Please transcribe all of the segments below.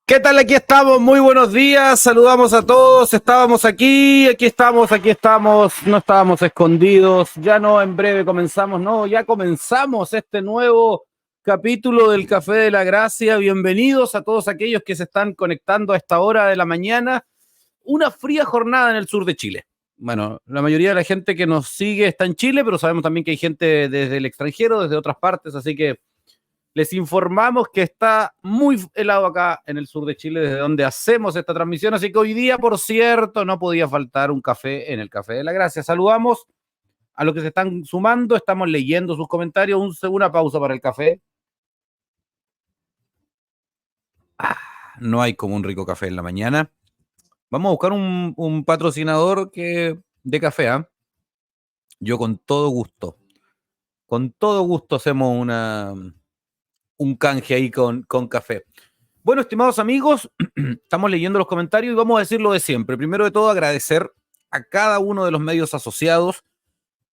¿Qué tal? Aquí estamos, muy buenos días, saludamos a todos, estábamos aquí estamos, no estábamos escondidos, ya no, en breve comenzamos, no, ya comenzamos este nuevo capítulo del Café de la Gracia. Bienvenidos a todos aquellos que se están conectando a esta hora de la mañana, una fría jornada en el sur de Chile. Bueno, la mayoría de la gente que nos sigue está en Chile, pero sabemos también que hay gente desde el extranjero, desde otras partes, así que les informamos que está muy helado acá en el sur de Chile, desde donde hacemos esta transmisión. Así que hoy día, por cierto, no podía faltar un café en el Café de la Gracia. Saludamos a los que se están sumando. Estamos leyendo sus comentarios. Una pausa para el café. No hay como un rico café en la mañana. Vamos a buscar un patrocinador de café. Yo con todo gusto hacemos un canje ahí con café. Bueno, estimados amigos, estamos leyendo los comentarios y vamos a decir lo de siempre. Primero de todo, agradecer a cada uno de los medios asociados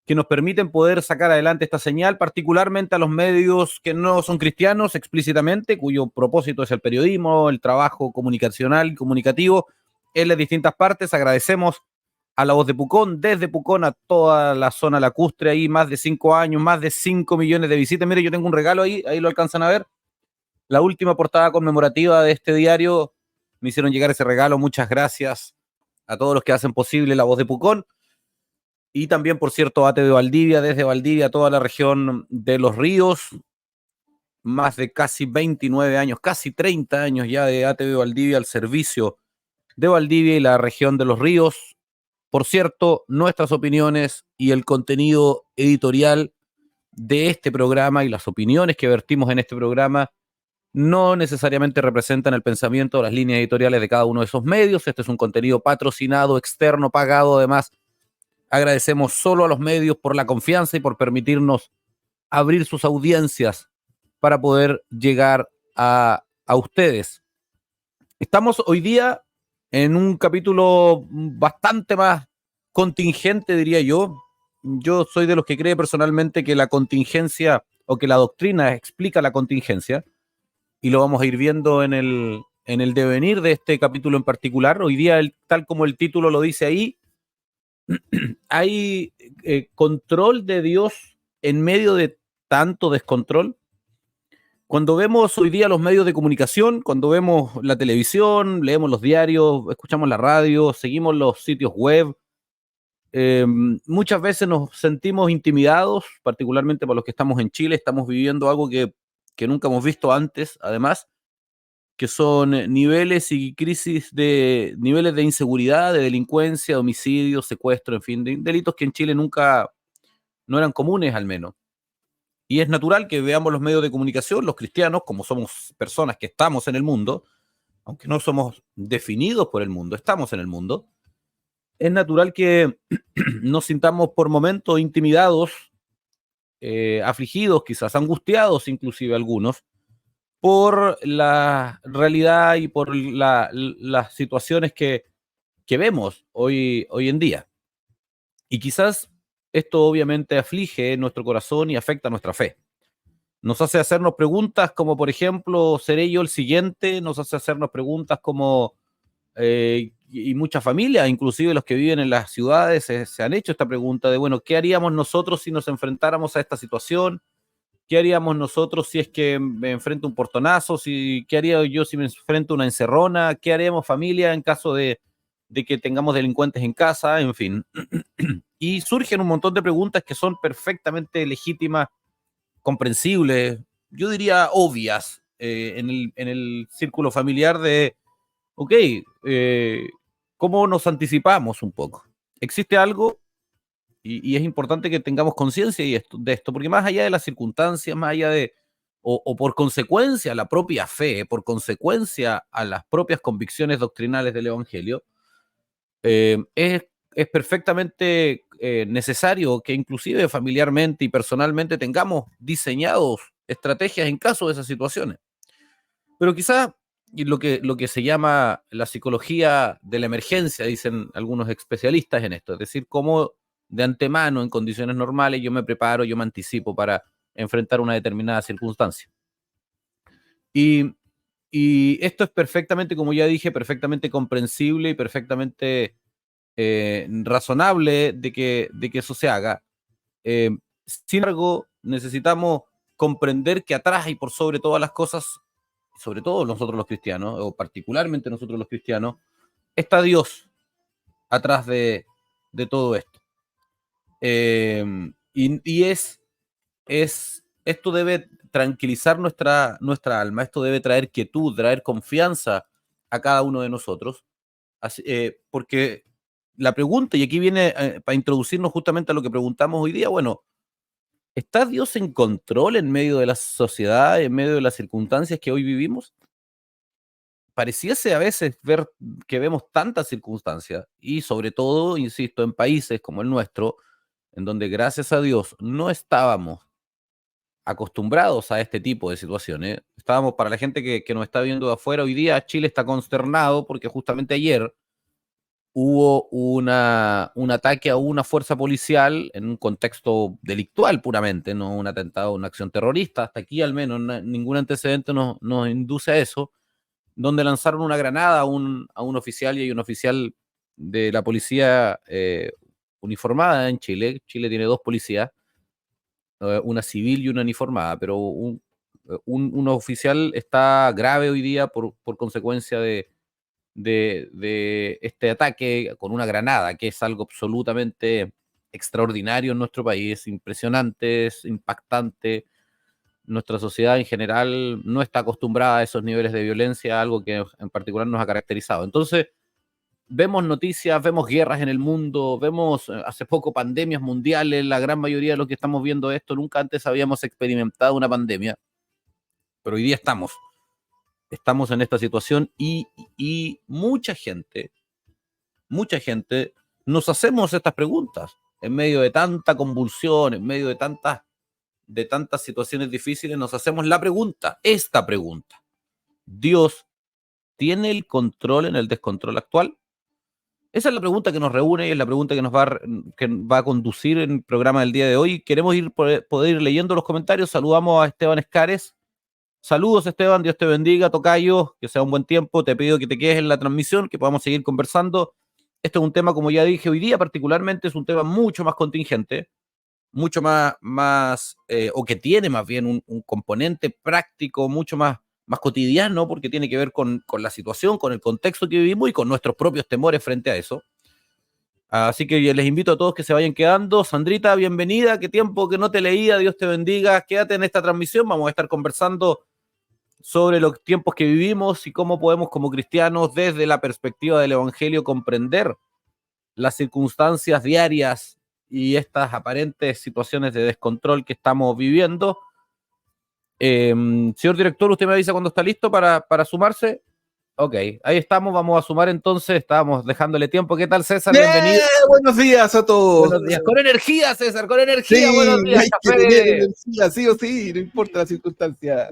que nos permiten poder sacar adelante esta señal, particularmente a los medios que no son cristianos explícitamente, cuyo propósito es el periodismo, el trabajo comunicacional y comunicativo en las distintas partes. Agradecemos a La Voz de Pucón, desde Pucón a toda la zona lacustre, ahí más de 5 años, más de 5 millones de visitas. Mire, yo tengo un regalo ahí lo alcanzan a ver. La última portada conmemorativa de este diario, me hicieron llegar ese regalo. Muchas gracias a todos los que hacen posible La Voz de Pucón. Y también, por cierto, ATV Valdivia, desde Valdivia, toda la región de Los Ríos. Más de casi 29 años, casi 30 años ya de ATV Valdivia al servicio de Valdivia y la región de Los Ríos. Por cierto, nuestras opiniones y el contenido editorial de este programa y las opiniones que vertimos en este programa no necesariamente representan el pensamiento o las líneas editoriales de cada uno de esos medios. Este es un contenido patrocinado, externo, pagado. Además, agradecemos solo a los medios por la confianza y por permitirnos abrir sus audiencias para poder llegar a ustedes. Estamos hoy día en un capítulo bastante más contingente, diría yo. Yo soy de los que cree personalmente que la contingencia o que la doctrina explica la contingencia. Y lo vamos a ir viendo en el devenir de este capítulo en particular. Hoy día, tal como el título lo dice ahí, hay control de Dios en medio de tanto descontrol. Cuando vemos hoy día los medios de comunicación, cuando vemos la televisión, leemos los diarios, escuchamos la radio, seguimos los sitios web, muchas veces nos sentimos intimidados, particularmente por los que estamos en Chile. Estamos viviendo algo que nunca hemos visto antes, además, que son niveles y crisis de niveles de inseguridad, de delincuencia, de homicidio, secuestro, en fin, de delitos que en Chile nunca no eran comunes, al menos. Y es natural que veamos los medios de comunicación, los cristianos, como somos personas que estamos en el mundo, aunque no somos definidos por el mundo, estamos en el mundo. Es natural que nos sintamos por momentos intimidados, afligidos, quizás angustiados, inclusive algunos, por la realidad y por las situaciones que vemos hoy en día. Y quizás esto obviamente aflige nuestro corazón y afecta nuestra fe. Nos hace hacernos preguntas como, por ejemplo, ¿seré yo el siguiente? Nos hace hacernos preguntas como, y muchas familias, inclusive los que viven en las ciudades, se han hecho esta pregunta de, bueno, ¿qué haríamos nosotros si nos enfrentáramos a esta situación? ¿Qué haríamos nosotros si es que me enfrento a un portonazo? ¿Qué haría yo si me enfrento a una encerrona? ¿Qué haríamos familia en caso de que tengamos delincuentes en casa? En fin. Y surgen un montón de preguntas que son perfectamente legítimas, comprensibles, yo diría obvias, en el círculo familiar de, ok, ¿cómo nos anticipamos un poco? existe algo y es importante que tengamos conciencia de esto, porque más allá de las circunstancias, más allá de, o por consecuencia a la propia fe, por consecuencia a las propias convicciones doctrinales del Evangelio, es perfectamente necesario que inclusive familiarmente y personalmente tengamos diseñados estrategias en caso de esas situaciones. Pero quizás lo que se llama la psicología de la emergencia, dicen algunos especialistas en esto, es decir, cómo de antemano, en condiciones normales, yo me preparo, yo me anticipo para enfrentar una determinada circunstancia. Y, y esto es perfectamente, como ya dije, perfectamente comprensible y perfectamente razonable de que eso se haga. Sin embargo, necesitamos comprender que atrás y por sobre todas las cosas, sobre todo nosotros los cristianos, o particularmente nosotros los cristianos, está Dios atrás de todo esto. Esto debe tranquilizar nuestra alma, esto debe traer quietud, traer confianza a cada uno de nosotros, porque la pregunta, y aquí viene para introducirnos justamente a lo que preguntamos hoy día, bueno, ¿está Dios en control en medio de la sociedad, en medio de las circunstancias que hoy vivimos? Pareciese a veces ver que vemos tantas circunstancias y sobre todo, insisto, en países como el nuestro, en donde gracias a Dios no estábamos acostumbrados a este tipo de situaciones. Estábamos, para la gente que nos está viendo de afuera, hoy día Chile está consternado porque justamente ayer hubo un ataque a una fuerza policial en un contexto delictual puramente, no un atentado, una acción terrorista. Hasta aquí al menos ningún antecedente nos induce a eso, donde lanzaron una granada a un oficial y hay un oficial de la policía uniformada en Chile. Chile tiene dos policías, una civil y una uniformada, pero un oficial está grave hoy día por consecuencia de este ataque con una granada, que es algo absolutamente extraordinario en nuestro país, impresionante, es impactante. Nuestra sociedad en general no está acostumbrada a esos niveles de violencia, algo que en particular nos ha caracterizado. Entonces, vemos noticias, vemos guerras en el mundo, vemos hace poco pandemias mundiales, la gran mayoría de los que estamos viendo esto, nunca antes habíamos experimentado una pandemia, pero hoy día estamos en esta situación y mucha gente nos hacemos estas preguntas en medio de tanta convulsión, en medio de tantas situaciones difíciles, nos hacemos esta pregunta. ¿Dios tiene el control en el descontrol actual? Esa es la pregunta que nos reúne y es la pregunta que va a conducir en el programa del día de hoy. Queremos poder ir leyendo los comentarios. Saludamos a Esteban Escares. Saludos, Esteban. Dios te bendiga, tocayo. Que sea un buen tiempo. Te pido que te quedes en la transmisión, que podamos seguir conversando. Este es un tema, como ya dije, hoy día particularmente es un tema mucho más contingente, mucho o que tiene más bien un componente práctico, mucho más cotidiano, porque tiene que ver con la situación, con el contexto que vivimos y con nuestros propios temores frente a eso. Así que les invito a todos que se vayan quedando. Sandrita, bienvenida. Qué tiempo que no te leía. Dios te bendiga. Quédate en esta transmisión. Vamos a estar conversando sobre los tiempos que vivimos y cómo podemos como cristianos desde la perspectiva del Evangelio comprender las circunstancias diarias y estas aparentes situaciones de descontrol que estamos viviendo. Señor director, usted me avisa cuando está listo para sumarse. Ok, ahí estamos, vamos a sumar entonces, estábamos dejándole tiempo. ¿Qué tal, César? Bienvenido. Buenos días a todos. Buenos días. Con energía, César, con energía. Sí, Buenos días, hay que café. tener energía, sí o sí, no importa la circunstancia.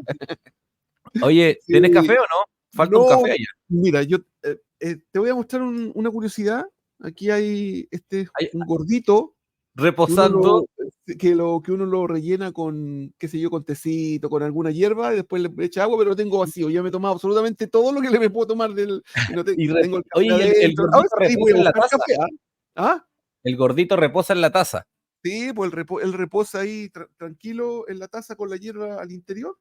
Oye, Sí. ¿tienes café o no? Falta un café allá. Mira, yo te voy a mostrar una curiosidad. Aquí hay un gordito Reposando. que uno lo rellena con, qué sé yo, con tecito, con alguna hierba, y después le echa agua, pero lo tengo vacío. Ya me he tomado absolutamente todo lo que me puedo tomar y no tengo el café Oye, el adentro. Ahora gordito sí voy reposa a en la buscar taza. café. ¿Ah? El gordito reposa en la taza. Sí, pues él reposa ahí tranquilo en la taza con la hierba al interior.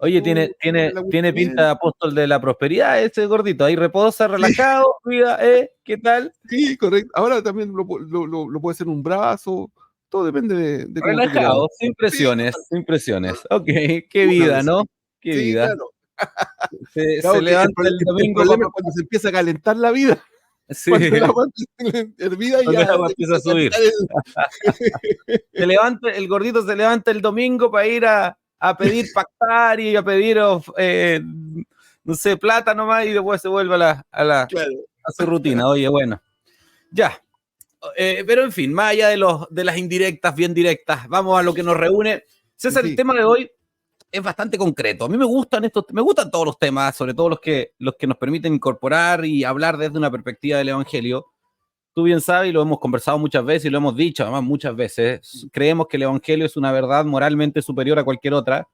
Oye, tiene pinta de apóstol de la prosperidad ese gordito. Ahí reposa, relajado, cuida, ¿qué tal? Sí, correcto. Ahora también lo puede hacer un brazo. Todo depende de cómo tú quieras. Relajado, sin presiones, sin presiones. Ok, qué vida, ¿no? Qué Sí, vida. claro. Se Claro que levanta el el domingo problema es cuando se empieza a calentar la vida. Sí, Cuando el agua hervida cuando el ya agua te empieza a empieza a subir. cantar El gordito se levanta el domingo para ir a pedir pactar y a pedir, no sé, plata nomás y después se vuelve Claro. a su rutina. Oye, bueno, ya. Pero en fin, más allá de las indirectas, bien directas, vamos a lo que nos reúne. César, el Sí, tema de hoy es bastante concreto. A mí me gustan todos los temas, sobre todo los que nos permiten incorporar y hablar desde una perspectiva del Evangelio. Tú bien sabes, y lo hemos conversado muchas veces y lo hemos dicho además muchas veces, creemos que el Evangelio es una verdad moralmente superior a cualquier otra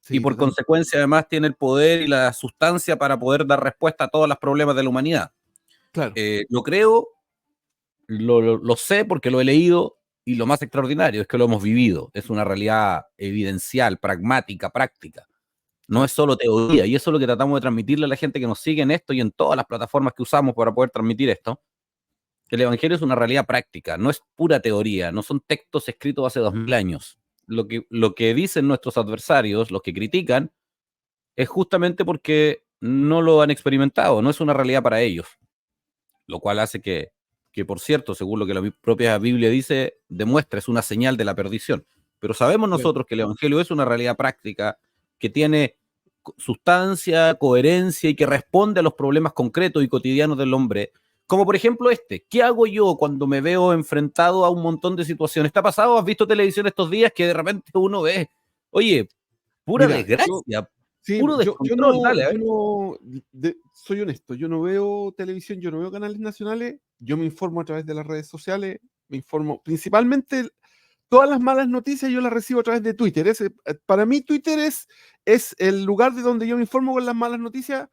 y sí, por totalmente. consecuencia además tiene el poder y la sustancia para poder dar respuesta a todos los problemas de la humanidad. Claro. Lo creo, lo sé porque lo he leído y lo más extraordinario es que lo hemos vivido. Es una realidad evidencial, pragmática, práctica. No Claro. es solo teoría y eso es lo que tratamos de transmitirle a la gente que nos sigue en esto y en todas las plataformas que usamos para poder transmitir esto. El Evangelio es una realidad práctica, no es pura teoría, no son textos escritos hace 2000 años. Lo que dicen nuestros adversarios, los que critican, es justamente porque no lo han experimentado, no es una realidad para ellos. Lo cual hace que por cierto, según lo que la propia Biblia dice, demuestra, es una señal de la perdición. Pero sabemos Claro. nosotros que el Evangelio es una realidad práctica, que tiene sustancia, coherencia y que responde a los problemas concretos y cotidianos del hombre. Como por ejemplo ¿qué hago yo cuando me veo enfrentado a un montón de situaciones? ¿Te ha pasado? ¿Has visto televisión estos días que de repente uno ve, oye, pura Mira, yo, desgracia, sí, puro descontrol, dale, a ver. soy honesto, yo no veo televisión, yo no veo canales nacionales, yo me informo a través de las redes sociales, me informo principalmente, todas las malas noticias yo las recibo a través de Twitter. Para mí Twitter es el lugar de donde yo me informo con las malas noticias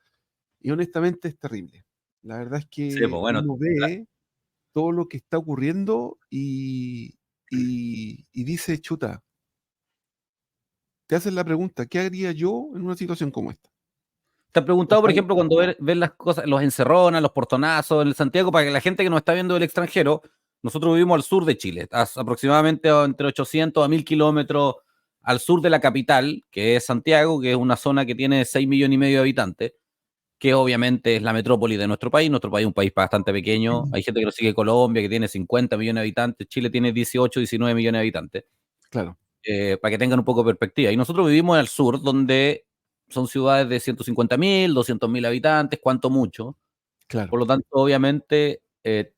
y honestamente es terrible. La verdad es Sí, pues que bueno, uno ve todo lo que está ocurriendo y dice, chuta, te haces la pregunta, ¿qué haría yo en una situación como esta? ¿te has O preguntado, por sea, ejemplo, cuando ven las cosas, los encerronas, los portonazos en el Santiago, para que la gente que nos está viendo del extranjero, nosotros vivimos al sur de Chile, aproximadamente entre 800 a 1000 kilómetros al sur de la capital, que es Santiago, que es una zona que tiene 6 millones y medio de habitantes, que obviamente es la metrópoli de nuestro país. Nuestro país es un país bastante pequeño. Hay gente que lo sigue Colombia, que tiene 50 millones de habitantes. Chile tiene 18, 19 millones de habitantes. claro, Para que tengan un poco de perspectiva. Y nosotros vivimos en el sur, donde son ciudades de 150.000, 200.000 habitantes, cuanto mucho. claro. Por lo tanto, obviamente,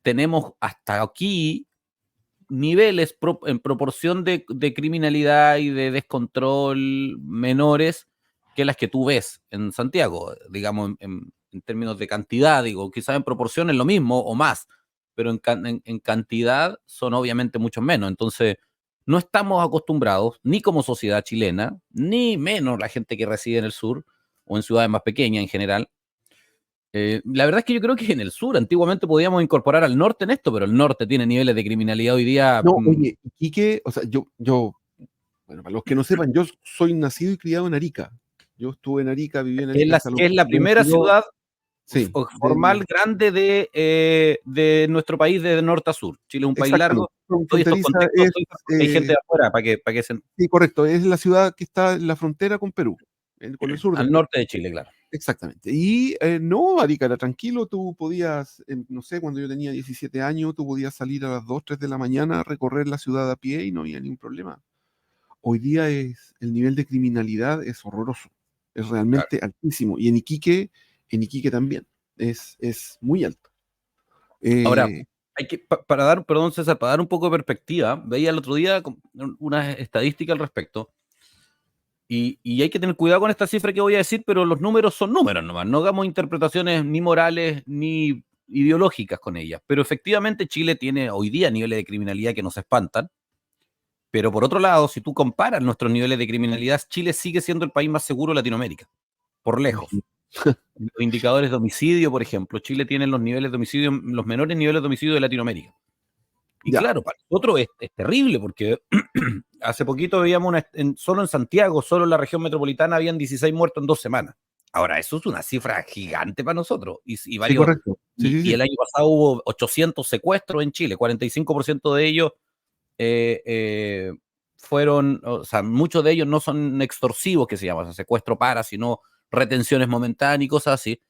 tenemos hasta aquí niveles en proporción de criminalidad y de descontrol menores que las que tú ves en Santiago, digamos, en términos de cantidad, digo, quizás en proporción es lo mismo o más, pero en cantidad son obviamente mucho menos. Entonces, no estamos acostumbrados, ni como sociedad chilena, ni menos la gente que reside en el sur o en ciudades más pequeñas en general. La verdad es que yo creo que en el sur antiguamente podíamos incorporar al norte en esto, pero el norte tiene niveles de criminalidad hoy día. No, oye, Iquique, o sea, bueno, para los que no sepan, yo soy nacido y criado en Arica. Yo estuve en Arica, viví en Arica hasta los Es la primera 22, ciudad sí, formal grande de nuestro país de norte a sur. Chile es un país largo. exactamente. Todos estos Fronteriza contextos es, hay gente de afuera para que se, sí, correcto, es la ciudad que está en la frontera con Perú, con el sur de al Perú. norte de Chile, claro. Exactamente. Y no, Arica era tranquilo, tú podías, no sé, cuando yo tenía 17 años, tú podías salir a las 2, 3 de la mañana a recorrer la ciudad a pie y no había ningún problema. Hoy día el nivel de criminalidad es horroroso, es Claro. realmente altísimo. Y en Iquique también, es muy alto. Ahora, Eh, hay que, para dar, perdón César, para dar un poco de perspectiva, veía el otro día una estadística al respecto. Y hay que tener cuidado con esta cifra que voy a decir, pero los números son números nomás. No hagamos interpretaciones ni morales ni ideológicas con ellas. Pero efectivamente Chile tiene hoy día niveles de criminalidad que nos espantan. Pero por otro lado, si tú comparas nuestros niveles de criminalidad, Chile sigue siendo el país más seguro de Latinoamérica, por lejos. Los indicadores de homicidio, por ejemplo, Chile tiene los niveles de homicidio, los menores niveles de homicidio de Latinoamérica. Y ya, claro, para nosotros es terrible porque hace poquito veíamos solo en Santiago, solo en la región metropolitana, habían 16 muertos en 2 semanas. Ahora, eso es una cifra gigante para nosotros. sí, correcto. Sí, sí, Y sí. el año pasado hubo 800 secuestros en Chile, 45% de ellos fueron, o sea, muchos de ellos no son extorsivos, que se llama, o sea, secuestro para, sino retenciones momentáneas y cosas así.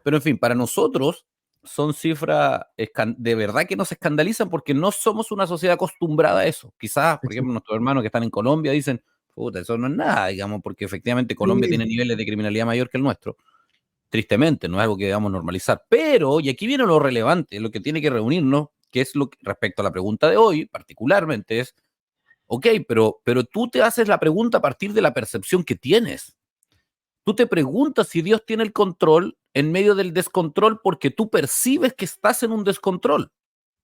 Pero en fin, para nosotros son cifras de verdad que nos escandalizan porque no somos una sociedad acostumbrada a eso. Quizás, por ejemplo, nuestros hermanos que están en Colombia dicen, puta, eso no es nada, digamos, porque efectivamente Colombia Sí, tiene niveles de criminalidad mayor que el nuestro. Tristemente, no es algo que debamos normalizar. Pero, y aquí viene lo relevante, lo que tiene que reunirnos, que es lo que, respecto a la pregunta de hoy, particularmente, es, ok, pero tú te haces la pregunta a partir de la percepción que tienes. Tú te preguntas si Dios tiene el control en medio del descontrol porque tú percibes que estás en un descontrol.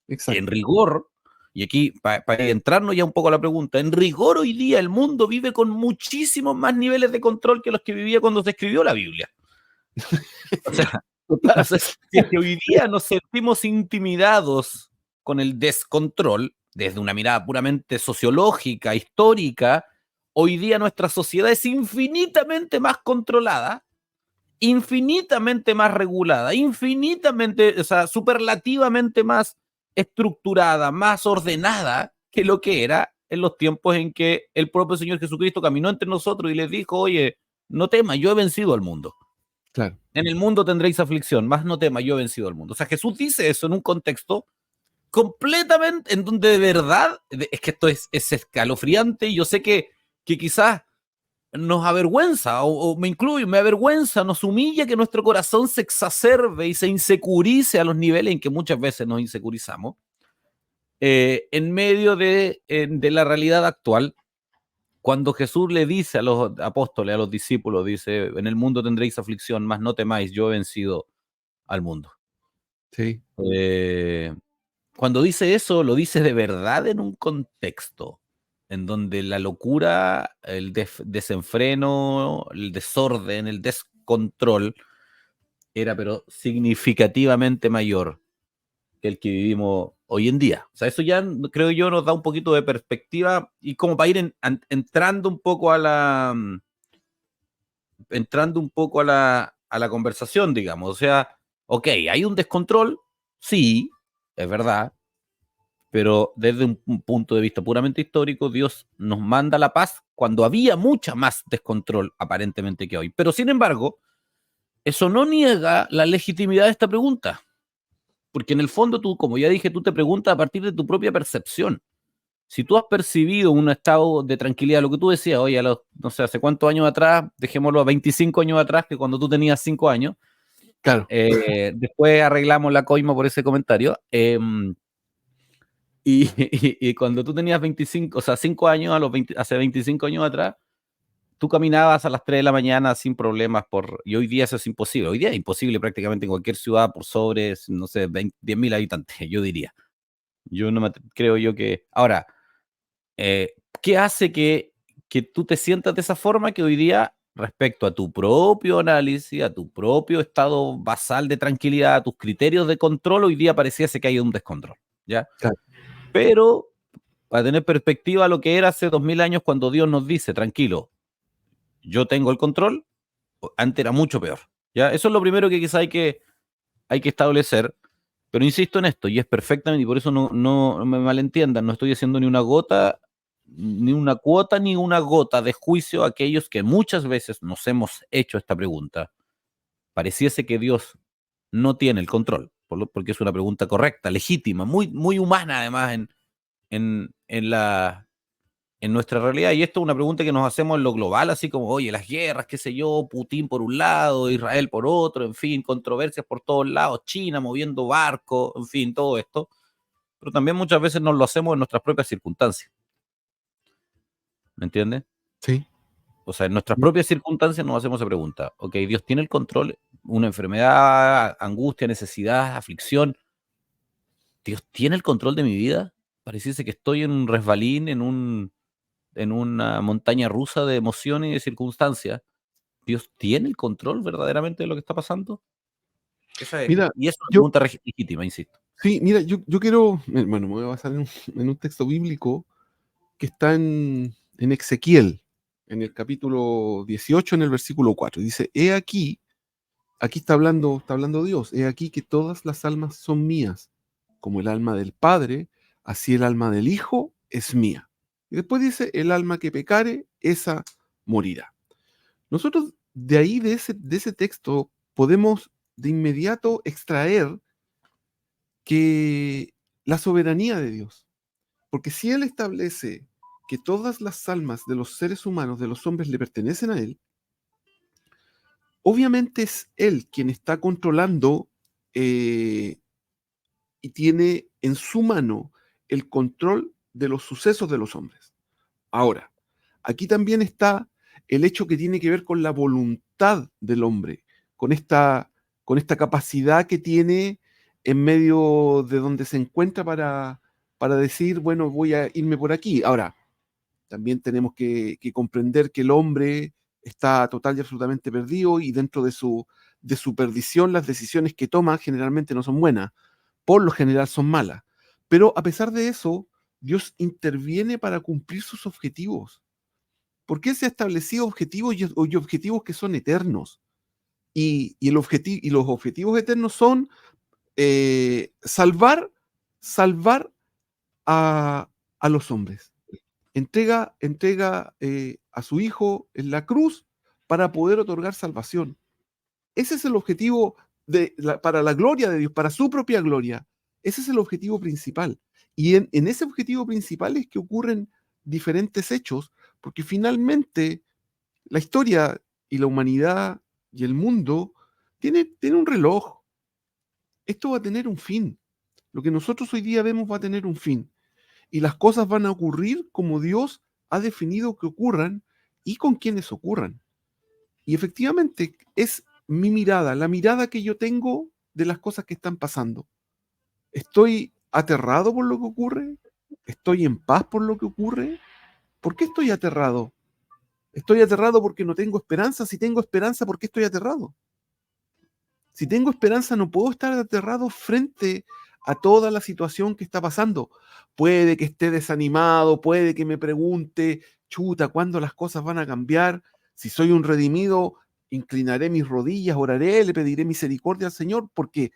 En exacto. rigor, y aquí para entrarnos ya un poco a la pregunta, en rigor hoy día el mundo vive con muchísimos más niveles de control que los que vivía cuando se escribió la Biblia. O sea, Total. si es que hoy día nos sentimos intimidados con el descontrol, desde una mirada puramente sociológica, histórica, hoy día nuestra sociedad es infinitamente más controlada, infinitamente más regulada, infinitamente, o sea, superlativamente más estructurada, más ordenada que lo que era en los tiempos en que el propio Señor Jesucristo caminó entre nosotros y les dijo, oye, no temas, yo he vencido al mundo. Claro. En el mundo tendréis aflicción, más no temas, yo he vencido al mundo. O sea, Jesús dice eso en un contexto completamente en donde de verdad, es que esto es escalofriante y yo sé que quizás nos avergüenza, o me incluyo, me avergüenza, nos humilla que nuestro corazón se exacerbe y se insecurice a los niveles en que muchas veces nos insecurizamos, en medio de la realidad actual, cuando Jesús le dice a los apóstoles, a los discípulos, dice, en el mundo tendréis aflicción, mas no temáis, yo he vencido al mundo. Sí. Eh, Cuando dice eso, lo dice de verdad en un contexto en donde la locura, el desenfreno, el desorden, el descontrol era pero significativamente mayor que el que vivimos hoy en día. O sea, eso ya creo yo nos da un poquito de perspectiva y como para ir entrando un poco a la conversación, digamos. O sea, ok, hay un descontrol, sí, es verdad, pero desde un punto de vista puramente histórico, Dios nos manda la paz cuando había mucha más descontrol aparentemente que hoy. Pero sin embargo, eso no niega la legitimidad de esta pregunta, porque en el fondo tú, como ya dije, tú te preguntas a partir de tu propia percepción. Si tú has percibido un estado de tranquilidad, lo que tú decías, oye, no sé, hace cuántos años atrás, dejémoslo a 25 años atrás, que cuando tú tenías 5 años, Claro. después arreglamos la coima por ese comentario, y cuando tú tenías 25, o sea, 5 años, hace 25 años atrás, tú caminabas a las 3 de la mañana sin problemas y hoy día eso es imposible. Hoy día es imposible prácticamente en cualquier ciudad por sobre, no sé, 10.000 habitantes, yo diría. Yo no me creo yo que... Ahora, ¿qué hace que tú te sientas de esa forma que hoy día, respecto a tu propio análisis, a tu propio estado basal de tranquilidad, a tus criterios de control, hoy día pareciese que hay un descontrol, ¿ya? Claro. Pero para tener perspectiva lo que era hace 2000 años cuando Dios nos dice, tranquilo, yo tengo el control, antes era mucho peor. ¿Ya? Eso es lo primero que quizá hay que establecer, pero insisto en esto, y es perfectamente, y por eso no me malentiendan, no estoy haciendo ni una gota, ni una cuota, ni una gota de juicio a aquellos que muchas veces nos hemos hecho esta pregunta. Pareciese que Dios no tiene el control, porque es una pregunta correcta, legítima, muy, muy humana además en nuestra realidad. Y esto es una pregunta que nos hacemos en lo global, así como, oye, las guerras, qué sé yo, Putin por un lado, Israel por otro, en fin, controversias por todos lados, China moviendo barcos, en fin, todo esto. Pero también muchas veces nos lo hacemos en nuestras propias circunstancias. ¿Me entiendes? Sí. O sea, en nuestras propias circunstancias nos hacemos esa pregunta. Ok, Dios tiene el control, una enfermedad, angustia, necesidad, aflicción. ¿Dios tiene el control de mi vida? Pareciese que estoy en un resbalín, en una montaña rusa de emociones y de circunstancias. ¿Dios tiene el control verdaderamente de lo que está pasando? Mira, Y es una yo, pregunta legítima, insisto. sí, mira, yo quiero, bueno, me voy a basar en un texto bíblico que está en Ezequiel, en el capítulo 18, en el versículo 4. Dice, he aquí está hablando Dios, he aquí que todas las almas son mías, como el alma del Padre, así el alma del Hijo es mía. Y después dice, el alma que pecare, esa morirá. Nosotros de ahí, de ese texto, podemos de inmediato extraer que la soberanía de Dios. Porque si Él establece que todas las almas de los seres humanos, de los hombres, le pertenecen a Él, obviamente es Él quien está controlando y tiene en su mano el control de los sucesos de los hombres. Ahora, aquí también está el hecho que tiene que ver con la voluntad del hombre, con esta, con esta capacidad que tiene en medio de donde se encuentra para decir, bueno, voy a irme por aquí. Ahora, también tenemos que comprender que el hombre está total y absolutamente perdido y dentro de su perdición las decisiones que toma generalmente no son buenas, por lo general son malas. Pero a pesar de eso, Dios interviene para cumplir sus objetivos. Porque Él se ha establecido objetivos y objetivos que son eternos. Y los objetivos eternos son salvar a, a los hombres. Entrega a su Hijo en la cruz para poder otorgar salvación. Ese es el objetivo para la gloria de Dios, para su propia gloria. Ese es el objetivo principal. Y en ese objetivo principal es que ocurren diferentes hechos, porque finalmente la historia y la humanidad y el mundo tiene un reloj. Esto va a tener un fin. Lo que nosotros hoy día vemos va a tener un fin. Y las cosas van a ocurrir como Dios ha definido que ocurran y con quienes ocurran. Y efectivamente es mi mirada, la mirada que yo tengo de las cosas que están pasando. ¿Estoy aterrado por lo que ocurre? ¿Estoy en paz por lo que ocurre? ¿Por qué estoy aterrado? ¿Estoy aterrado porque no tengo esperanza? Si tengo esperanza, ¿por qué estoy aterrado? Si tengo esperanza, no puedo estar aterrado frente a toda la situación que está pasando. Puede que esté desanimado, puede que me pregunte, chuta, ¿cuándo las cosas van a cambiar? Si soy un redimido, inclinaré mis rodillas, oraré, le pediré misericordia al Señor, porque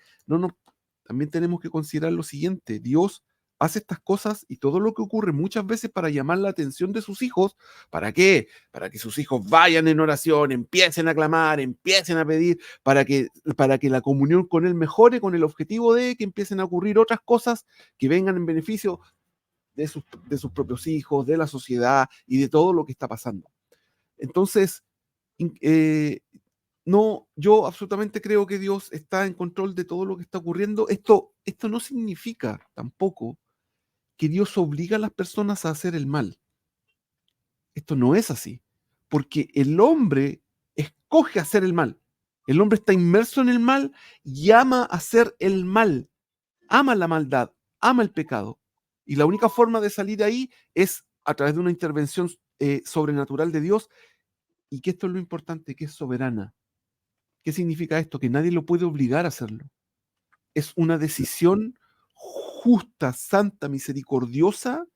también tenemos que considerar lo siguiente: Dios hace estas cosas y todo lo que ocurre muchas veces para llamar la atención de sus hijos. ¿Para qué? Para que sus hijos vayan en oración, empiecen a clamar, empiecen a pedir, para que la comunión con Él mejore, con el objetivo de que empiecen a ocurrir otras cosas que vengan en beneficio de sus propios hijos, de la sociedad y de todo lo que está pasando. Entonces, no, yo absolutamente creo que Dios está en control de todo lo que está ocurriendo. Esto no significa tampoco que Dios obliga a las personas a hacer el mal. Esto no es así, porque el hombre escoge hacer el mal. El hombre está inmerso en el mal y ama hacer el mal, ama la maldad, ama el pecado. Y la única forma de salir de ahí es a través de una intervención sobrenatural de Dios, y que esto es lo importante, que es soberana. ¿Qué significa esto? Que nadie lo puede obligar a hacerlo. Es una decisión justa, santa, misericordiosa,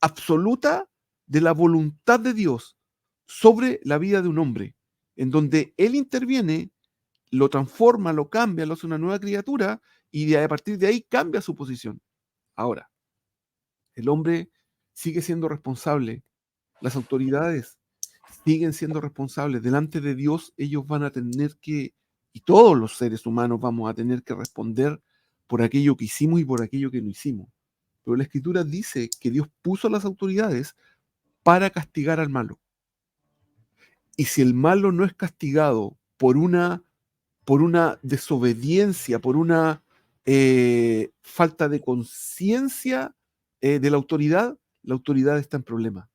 absoluta de la voluntad de Dios sobre la vida de un hombre, en donde Él interviene, lo transforma, lo cambia, lo hace una nueva criatura y a partir de ahí cambia su posición. Ahora, el hombre sigue siendo responsable, las autoridades siguen siendo responsables. Delante de Dios ellos van a tener que, y todos los seres humanos vamos a tener que responder por aquello que hicimos y por aquello que no hicimos. Pero la Escritura dice que Dios puso a las autoridades para castigar al malo. Y si el malo no es castigado por una desobediencia, por una falta de conciencia de la autoridad está en problema.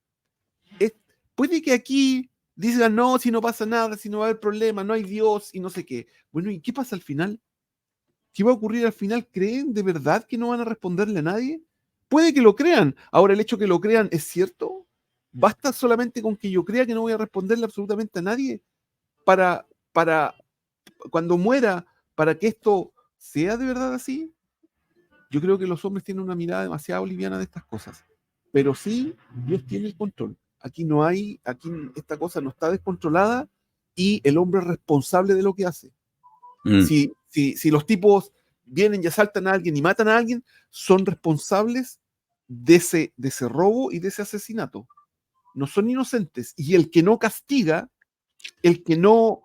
Puede que aquí digan, no, si no pasa nada, si no va a haber problema, no hay Dios y no sé qué. Bueno, ¿y qué pasa al final? ¿Qué va a ocurrir al final? ¿Creen de verdad que no van a responderle a nadie? Puede que lo crean. Ahora, el hecho que lo crean es cierto. ¿Basta solamente con que yo crea que no voy a responderle absolutamente a nadie para cuando muera, para que esto sea de verdad así? Yo creo que los hombres tienen una mirada demasiado liviana de estas cosas. Pero sí, Dios tiene el control. Aquí esta cosa no está descontrolada y el hombre es responsable de lo que hace. Si los tipos vienen y asaltan a alguien y matan a alguien, son responsables de ese robo y de ese asesinato. No son inocentes. Y el que no castiga, el que no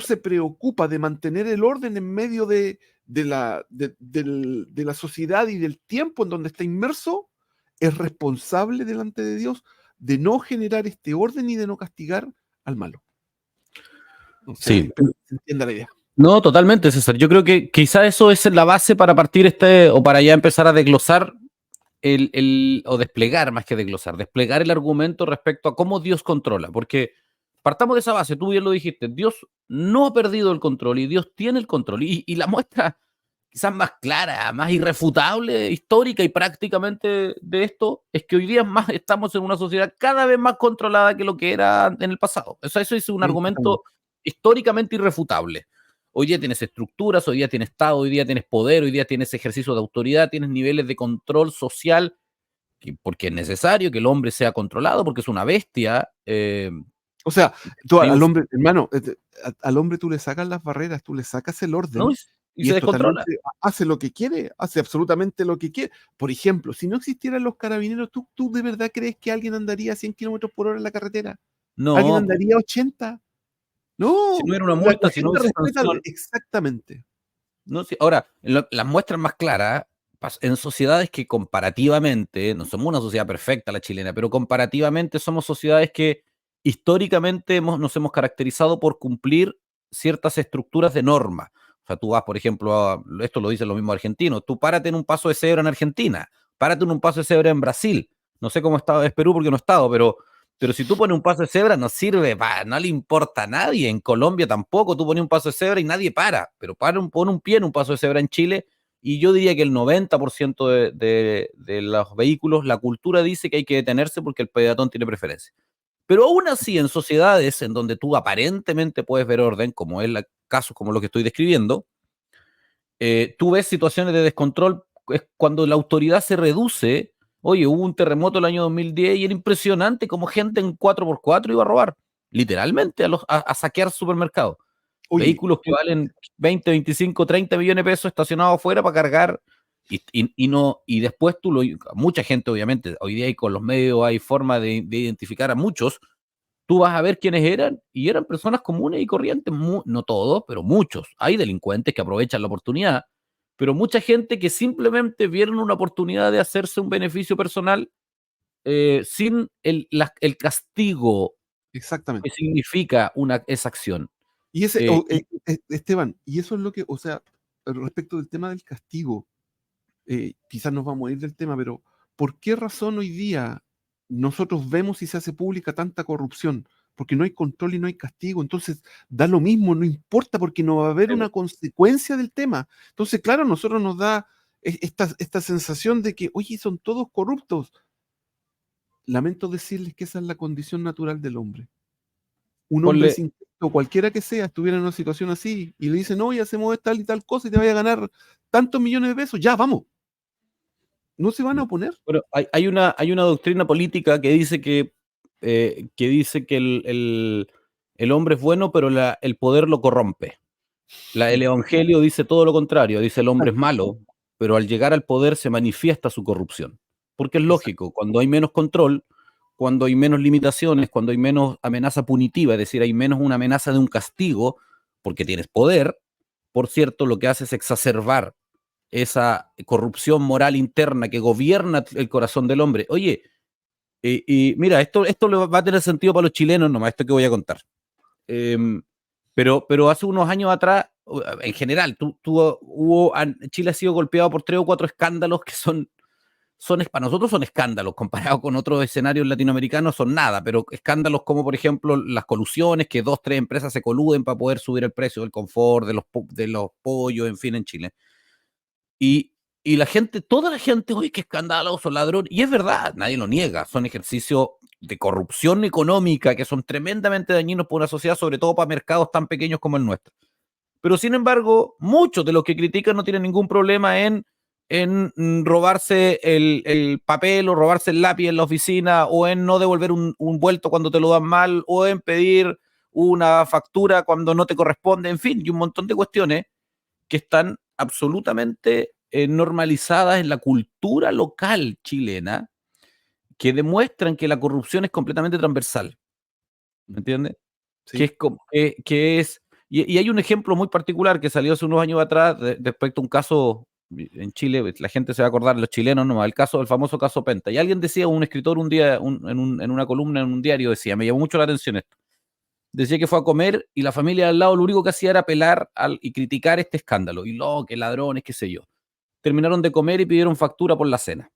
se preocupa de mantener el orden en medio de de la sociedad y del tiempo en donde está inmerso, es responsable delante de Dios de no generar este orden y de no castigar al malo. No sé, Sí. espero que se entienda la idea. No, totalmente, César. Yo creo que quizá eso es la base para partir o para ya empezar a desglosar o desplegar, más que desglosar, desplegar el argumento respecto a cómo Dios controla. Porque partamos de esa base, tú bien lo dijiste, Dios no ha perdido el control y Dios tiene el control. Y la muestra quizás más clara, más irrefutable, histórica y prácticamente de esto, es que hoy día estamos en una sociedad cada vez más controlada que lo que era en el pasado. Eso es un argumento históricamente irrefutable. Hoy día tienes estructuras, hoy día tienes Estado, hoy día tienes poder, hoy día tienes ejercicio de autoridad, tienes niveles de control social, porque es necesario que el hombre sea controlado, porque es una bestia. O sea, tú Hay un- al hombre, hermano, al hombre tú le sacas las barreras, tú le sacas el ¿no? orden Y y se es descontrola. totalmente, hace lo que quiere, hace absolutamente lo que quiere. Por ejemplo, si no existieran los carabineros, ¿tú de verdad crees que alguien andaría a 100 kilómetros por hora en la carretera? ¿Alguien No, andaría a 80? si no No, era una la multa, si no gente hubiese respeta sanción. exactamente. No, sí. Ahora, las muestras más claras, en sociedades que comparativamente, no somos una sociedad perfecta la chilena, pero comparativamente somos sociedades que históricamente nos hemos caracterizado por cumplir ciertas estructuras de norma. O sea, tú vas, por ejemplo, esto lo dicen los mismos argentinos, tú párate en un paso de cebra en Argentina, párate en un paso de cebra en Brasil. No sé cómo es Perú porque no he estado, pero si tú pones un paso de cebra, no sirve, no le importa a nadie. En Colombia tampoco, tú pones un paso de cebra y nadie para, pero pon un pie en un paso de cebra en Chile, y yo diría que el 90% de los vehículos, la cultura dice que hay que detenerse porque el peatón tiene preferencia. Pero aún así, en sociedades en donde tú aparentemente puedes ver orden, como es el caso como lo que estoy describiendo, tú ves situaciones de descontrol, es cuando la autoridad se reduce. Oye, hubo un terremoto el año 2010 y era impresionante como gente en 4x4 iba a robar, literalmente, a saquear supermercados. Oye, Vehículos que valen 20, 25, 30 millones de pesos estacionados afuera para cargar. No, y después mucha gente, obviamente, hoy día con los medios hay forma de identificar a muchos. Tú vas a ver quiénes eran y eran personas comunes y corrientes, no todos, pero muchos. Hay delincuentes que aprovechan la oportunidad, pero mucha gente que simplemente vieron una oportunidad de hacerse un beneficio personal, sin el castigo que exactamente. significa esa acción. Y ese, Eh, y Esteban, y eso es lo que, o sea, respecto del tema del castigo, quizás nos vamos a ir del tema, pero ¿por qué razón hoy día nosotros vemos y se hace pública tanta corrupción? Porque no hay control y no hay castigo. Entonces, da lo mismo, no importa, porque no va a haber una consecuencia del tema. Entonces, claro, a nosotros nos da esta sensación de que, oye, son todos corruptos. Lamento decirles que esa es la condición natural del hombre. Un hombre ponle, sin Cristo, cualquiera que sea, estuviera en una situación así y le dicen, oye, hacemos tal y tal cosa y te vaya a ganar tantos millones de pesos, ya, vamos. ¿No se van a oponer? bueno, hay una doctrina política que dice que el hombre es bueno, pero el poder lo corrompe. El Evangelio dice todo lo contrario, dice el hombre es Exacto, malo, pero al llegar al poder se manifiesta su corrupción. Porque es exacto. lógico, cuando hay menos control, cuando hay menos limitaciones, cuando hay menos amenaza punitiva, es decir, hay menos una amenaza de un castigo, porque tienes poder, por cierto, lo que hace es exacerbar esa corrupción moral interna que gobierna el corazón del hombre. Oye, y mira, esto va a tener sentido para los chilenos nomás, esto que voy a contar. Em, pero hace unos años atrás, en general, Chile ha sido golpeado por 3 o 4 escándalos que para nosotros son escándalos, comparados con otros escenarios latinoamericanos son nada, pero escándalos como, por ejemplo, las colusiones, que 2, 3 empresas se coluden para poder subir el precio del confort, de los pollos, en fin, en Chile. Y, y toda la gente, oye, qué escandaloso, ladrón. Y es verdad, nadie lo niega. Son ejercicios de corrupción económica que son tremendamente dañinos para una sociedad, sobre todo para mercados tan pequeños como el nuestro. Pero sin embargo, muchos de los que critican no tienen ningún problema en robarse el papel o robarse el lápiz en la oficina, o en no devolver un vuelto cuando te lo dan mal, o en pedir una factura cuando no te corresponde, en fin, y un montón de cuestiones que están absolutamente normalizadas en la cultura local chilena, que demuestran que la corrupción es completamente transversal, ¿me entiendes? Que Sí, es, como- que es, Y hay un ejemplo muy particular que salió hace unos años atrás respecto a un caso en Chile, la gente se va a acordar, los chilenos no, el famoso caso Penta. Y alguien decía, un escritor un día, en una columna en un diario decía, me llamó mucho la atención esto. Decía que fue a comer y la familia al lado lo único que hacía era apelar y criticar este escándalo. Y que ladrones, qué sé yo. Terminaron de comer y pidieron factura por la cena.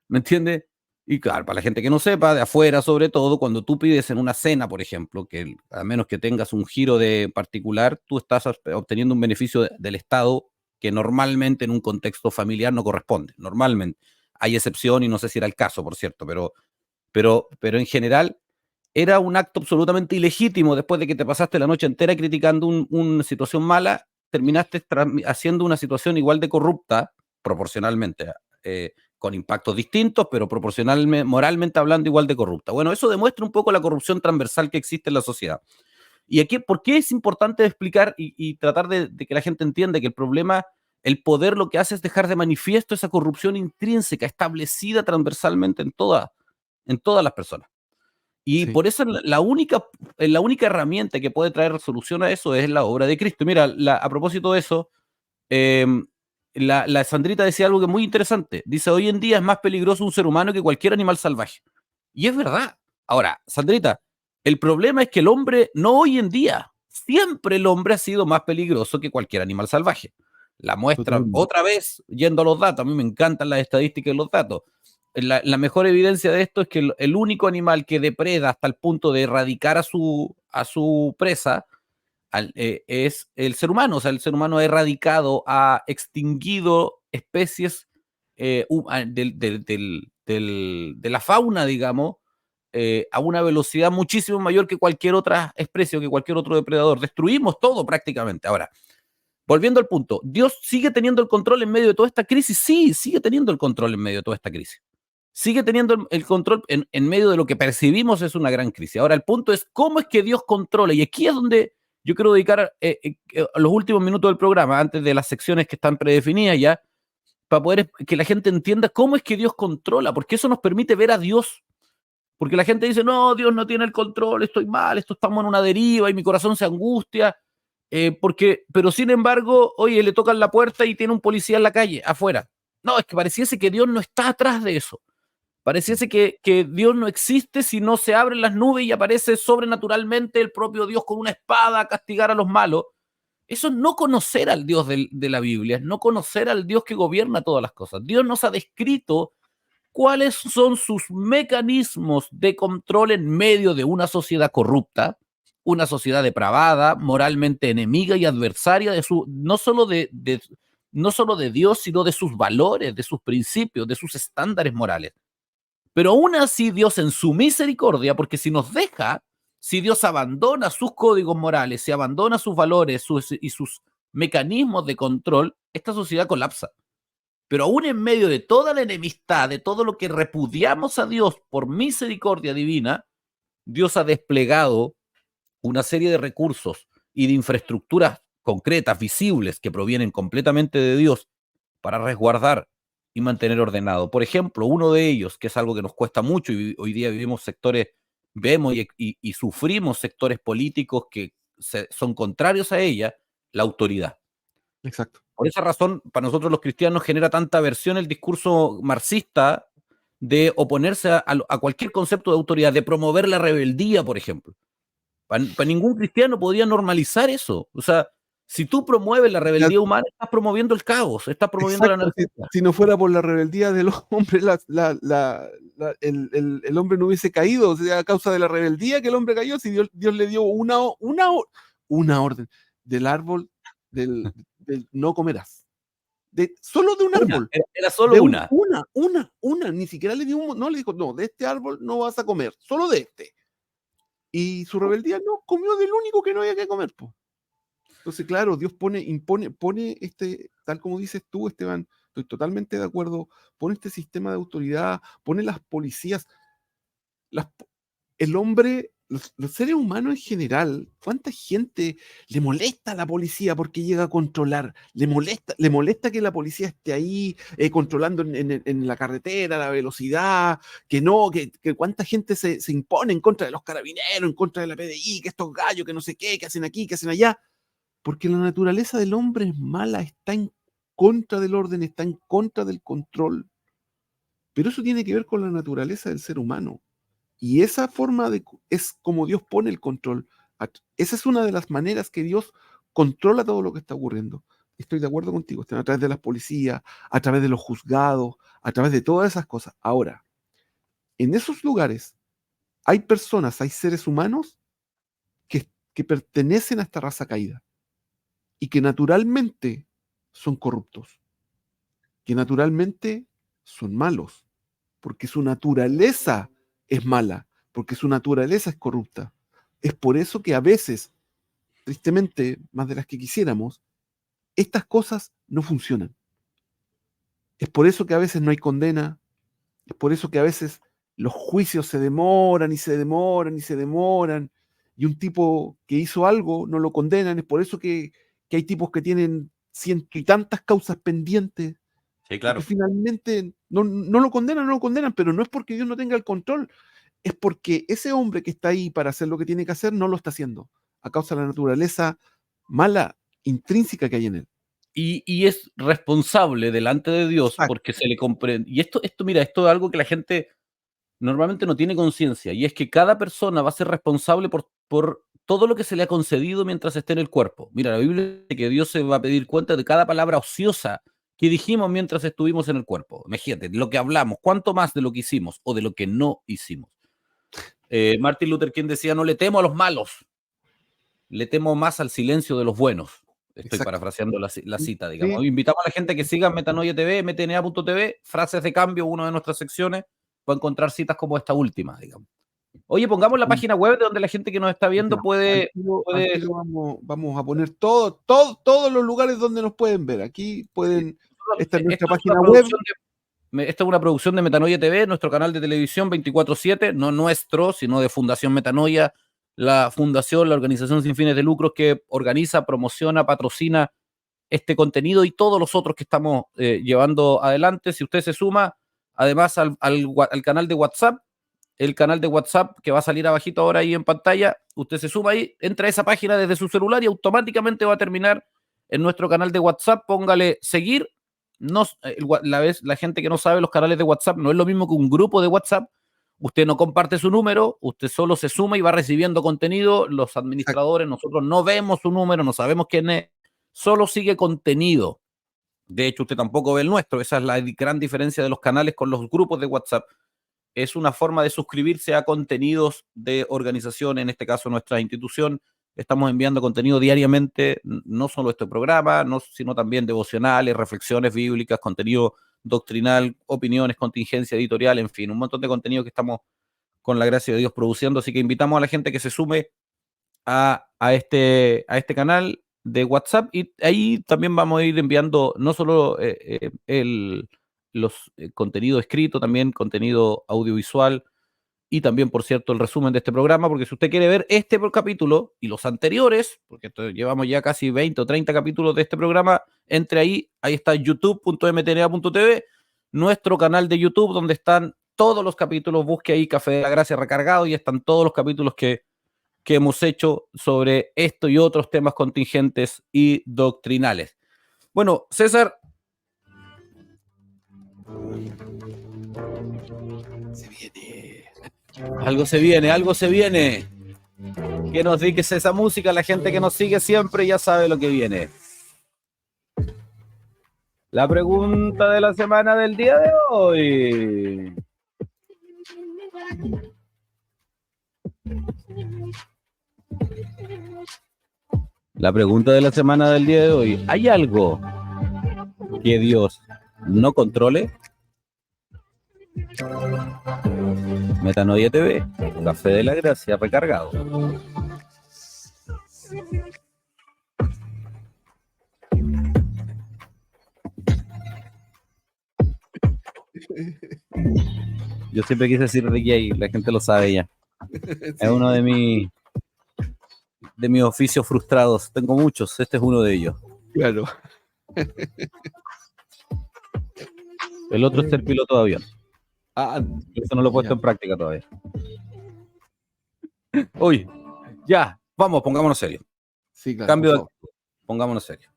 ¿Me entiendes? Y claro, para la gente que no sepa, de afuera sobre todo, cuando tú pides en una cena, por ejemplo, que a menos que tengas un giro de particular, tú estás obteniendo un beneficio del Estado que normalmente en un contexto familiar no corresponde. Normalmente. Hay excepción y no sé si era el caso, por cierto, pero en general era un acto absolutamente ilegítimo después de que te pasaste la noche entera criticando una situación mala, terminaste haciendo una situación igual de corrupta, proporcionalmente, con impactos distintos, pero proporcionalmente, moralmente hablando, igual de corrupta. Bueno, eso demuestra un poco la corrupción transversal que existe en la sociedad. Y aquí, ¿por qué es importante explicar y tratar de que la gente entienda que el problema, el poder lo que hace es dejar de manifiesto esa corrupción intrínseca, establecida transversalmente en todas las personas? Y Sí. por eso la única herramienta que puede traer solución a eso es la obra de Cristo. Mira, a propósito de eso, la Sandrita decía algo que es muy interesante. Dice, hoy en día es más peligroso un ser humano que cualquier animal salvaje. Y es verdad. Ahora, Sandrita, el problema es que el hombre, no hoy en día, siempre el hombre ha sido más peligroso que cualquier animal salvaje. La muestra, Totalmente. otra vez, yendo a los datos, a mí me encantan las estadísticas y los datos. La mejor evidencia de esto es que el único animal que depreda hasta el punto de erradicar a su presa es el ser humano. O sea, el ser humano ha erradicado, ha extinguido especies de la fauna, digamos, a una velocidad muchísimo mayor que cualquier otra especie o que cualquier otro depredador. Destruimos todo prácticamente. Ahora, volviendo al punto, ¿Dios sigue teniendo el control en medio de toda esta crisis? Sí, sigue teniendo el control en medio de toda esta crisis. Sigue teniendo el control en medio de lo que percibimos es una gran crisis. Ahora, el punto es cómo es que Dios controla. Y aquí es donde yo quiero dedicar los últimos minutos del programa, antes de las secciones que están predefinidas ya, para poder que la gente entienda cómo es que Dios controla, porque eso nos permite ver a Dios. Porque la gente dice, no, Dios no tiene el control, estoy mal, estamos en una deriva y mi corazón se angustia. Pero sin embargo, oye, le tocan la puerta y tiene un policía en la calle, afuera. No, es que pareciese que Dios no está atrás de eso. Pareciese que Dios no existe si no se abren las nubes y aparece sobrenaturalmente el propio Dios con una espada a castigar a los malos. Eso es no conocer al Dios de la Biblia, es no conocer al Dios que gobierna todas las cosas. Dios nos ha descrito cuáles son sus mecanismos de control en medio de una sociedad corrupta, una sociedad depravada, moralmente enemiga y adversaria de no solo de Dios, sino de sus valores, de sus principios, de sus estándares morales. Pero aún así Dios en su misericordia, porque si nos deja, si Dios abandona sus códigos morales, si abandona sus valores y sus mecanismos de control, esta sociedad colapsa. Pero aún en medio de toda la enemistad, de todo lo que repudiamos a Dios por misericordia divina, Dios ha desplegado una serie de recursos y de infraestructuras concretas, visibles, que provienen completamente de Dios para resguardar y mantener ordenado. Por ejemplo, uno de ellos, que es algo que nos cuesta mucho y hoy día vemos y sufrimos sectores políticos que son contrarios a ella, la autoridad. Exacto. Por esa razón, para nosotros los cristianos genera tanta aversión el discurso marxista de oponerse a cualquier concepto de autoridad, de promover la rebeldía, por ejemplo. Para ningún cristiano podría normalizar eso. O sea, si tú promueves la Ya, rebeldía humana, estás promoviendo el caos, estás promoviendo la exacto. Si, anarquía. si no fuera por la rebeldía de los hombres, el hombre no hubiese caído. O sea, a causa de la rebeldía que el hombre cayó, si Dios le dio una orden del árbol del no comerás. Solo de un árbol. Era solo una. Ni siquiera le dio no le dijo, no, de este árbol no vas a comer, solo de este. Y su rebeldía no comió del único que no había que comer, po. Entonces, claro, Dios pone tal como dices tú, Esteban, estoy totalmente de acuerdo, pone este sistema de autoridad, pone las policías, el hombre, los seres humanos en general, ¿cuánta gente le molesta a la policía porque llega a controlar? Le molesta que la policía esté ahí controlando en la carretera, la velocidad, que no, que cuánta gente se impone en contra de los carabineros, en contra de la PDI, que estos gallos, que no sé qué, que hacen aquí, que hacen allá. Porque la naturaleza del hombre es mala, está en contra del orden, está en contra del control. Pero eso tiene que ver con la naturaleza del ser humano. Y esa forma es como Dios pone el control. Esa es una de las maneras que Dios controla todo lo que está ocurriendo. Estoy de acuerdo contigo, a través de las policías, a través de los juzgados, a través de todas esas cosas. Ahora, en esos lugares hay personas, hay seres humanos que pertenecen a esta raza caída y que naturalmente son corruptos, que naturalmente son malos, porque su naturaleza es mala, porque su naturaleza es corrupta. Es por eso que a veces, tristemente, más de las que quisiéramos, estas cosas no funcionan. Es por eso que a veces no hay condena, es por eso que a veces los juicios se demoran y se demoran y se demoran, y un tipo que hizo algo no lo condenan, es por eso que hay tipos que tienen ciento y tantas causas pendientes, Sí, y que claro. finalmente no lo condenan, pero no es porque Dios no tenga el control, es porque ese hombre que está ahí para hacer lo que tiene que hacer no lo está haciendo, a causa de la naturaleza mala, intrínseca que hay en él. Y es responsable delante de Dios Exacto. porque se le comprende. Y mira, esto es algo que la gente normalmente no tiene conciencia, y es que cada persona va a ser responsable por todo lo que se le ha concedido mientras esté en el cuerpo. Mira, la Biblia dice que Dios se va a pedir cuenta de cada palabra ociosa que dijimos mientras estuvimos en el cuerpo. Imagínate, lo que hablamos, cuánto más de lo que hicimos o de lo que no hicimos. Martin Luther King decía, no le temo a los malos, le temo más al silencio de los buenos. Estoy Exacto. parafraseando la cita, digamos. Sí, Invitamos a la gente que siga Metanoia TV, mtna.tv, frases de cambio, una de nuestras secciones, va a encontrar citas como esta última, digamos. Oye, pongamos la sí. página web de donde la gente que nos está Ya, viendo puede, al puede tiro vamos a poner todos los lugares donde nos pueden ver. Aquí pueden, esta es nuestra esto es una página web. producción esta es una producción de Metanoia TV, nuestro canal de televisión 24/7, no nuestro, sino de Fundación Metanoia, la fundación, la organización sin fines de lucros que organiza, promociona, patrocina este contenido y todos los otros que estamos llevando adelante. Si usted se suma, además al canal de WhatsApp, el canal de WhatsApp que va a salir abajito ahora ahí en pantalla, usted se suma ahí, entra a esa página desde su celular y automáticamente va a terminar en nuestro canal de WhatsApp. Póngale seguir. No, la gente que no sabe, los canales de WhatsApp no es lo mismo que un grupo de WhatsApp. Usted no comparte su número, usted solo se suma y va recibiendo contenido. Los Exacto. administradores, nosotros no vemos su número, no sabemos quién es, solo sigue contenido. De hecho, usted tampoco ve el nuestro. Esa es la gran diferencia de los canales con los grupos de WhatsApp. Es una forma de suscribirse a contenidos de organización, en este caso nuestra institución. Estamos enviando contenido diariamente, no solo este programa, sino también devocionales, reflexiones bíblicas, contenido doctrinal, opiniones, contingencia editorial, en fin, un montón de contenido que estamos con la gracia de Dios produciendo. Así que invitamos a la gente que se sume a este canal de WhatsApp, y ahí también vamos a ir enviando no solo los contenido escrito, también contenido audiovisual, y también, por cierto, el resumen de este programa, porque si usted quiere ver este capítulo y los anteriores, porque llevamos ya casi 20 o 30 capítulos de este programa, entre ahí está youtube.mtna.tv, nuestro canal de YouTube, donde están todos los capítulos. Busque ahí Café de la Gracia recargado y están todos los capítulos que hemos hecho sobre esto y otros temas contingentes y doctrinales. Bueno, César. Se viene. Algo se viene, algo se viene. Que nos dices esa música, la gente que nos sigue siempre ya sabe lo que viene. La pregunta de la semana del día de hoy. La pregunta de la semana del día de hoy. ¿Hay algo que Dios no controle? Metanoia TV, Café de la Gracia recargado. Yo siempre quise decir de Jay, la gente lo sabe ya. Es uno de mis oficios frustrados. Tengo muchos, este es uno de ellos. Claro. El otro es ser piloto de avión. Eso no lo he puesto ya en práctica todavía. Uy, ya, vamos, pongámonos serios. Sí, claro. Cambio de actitud, pongámonos serios.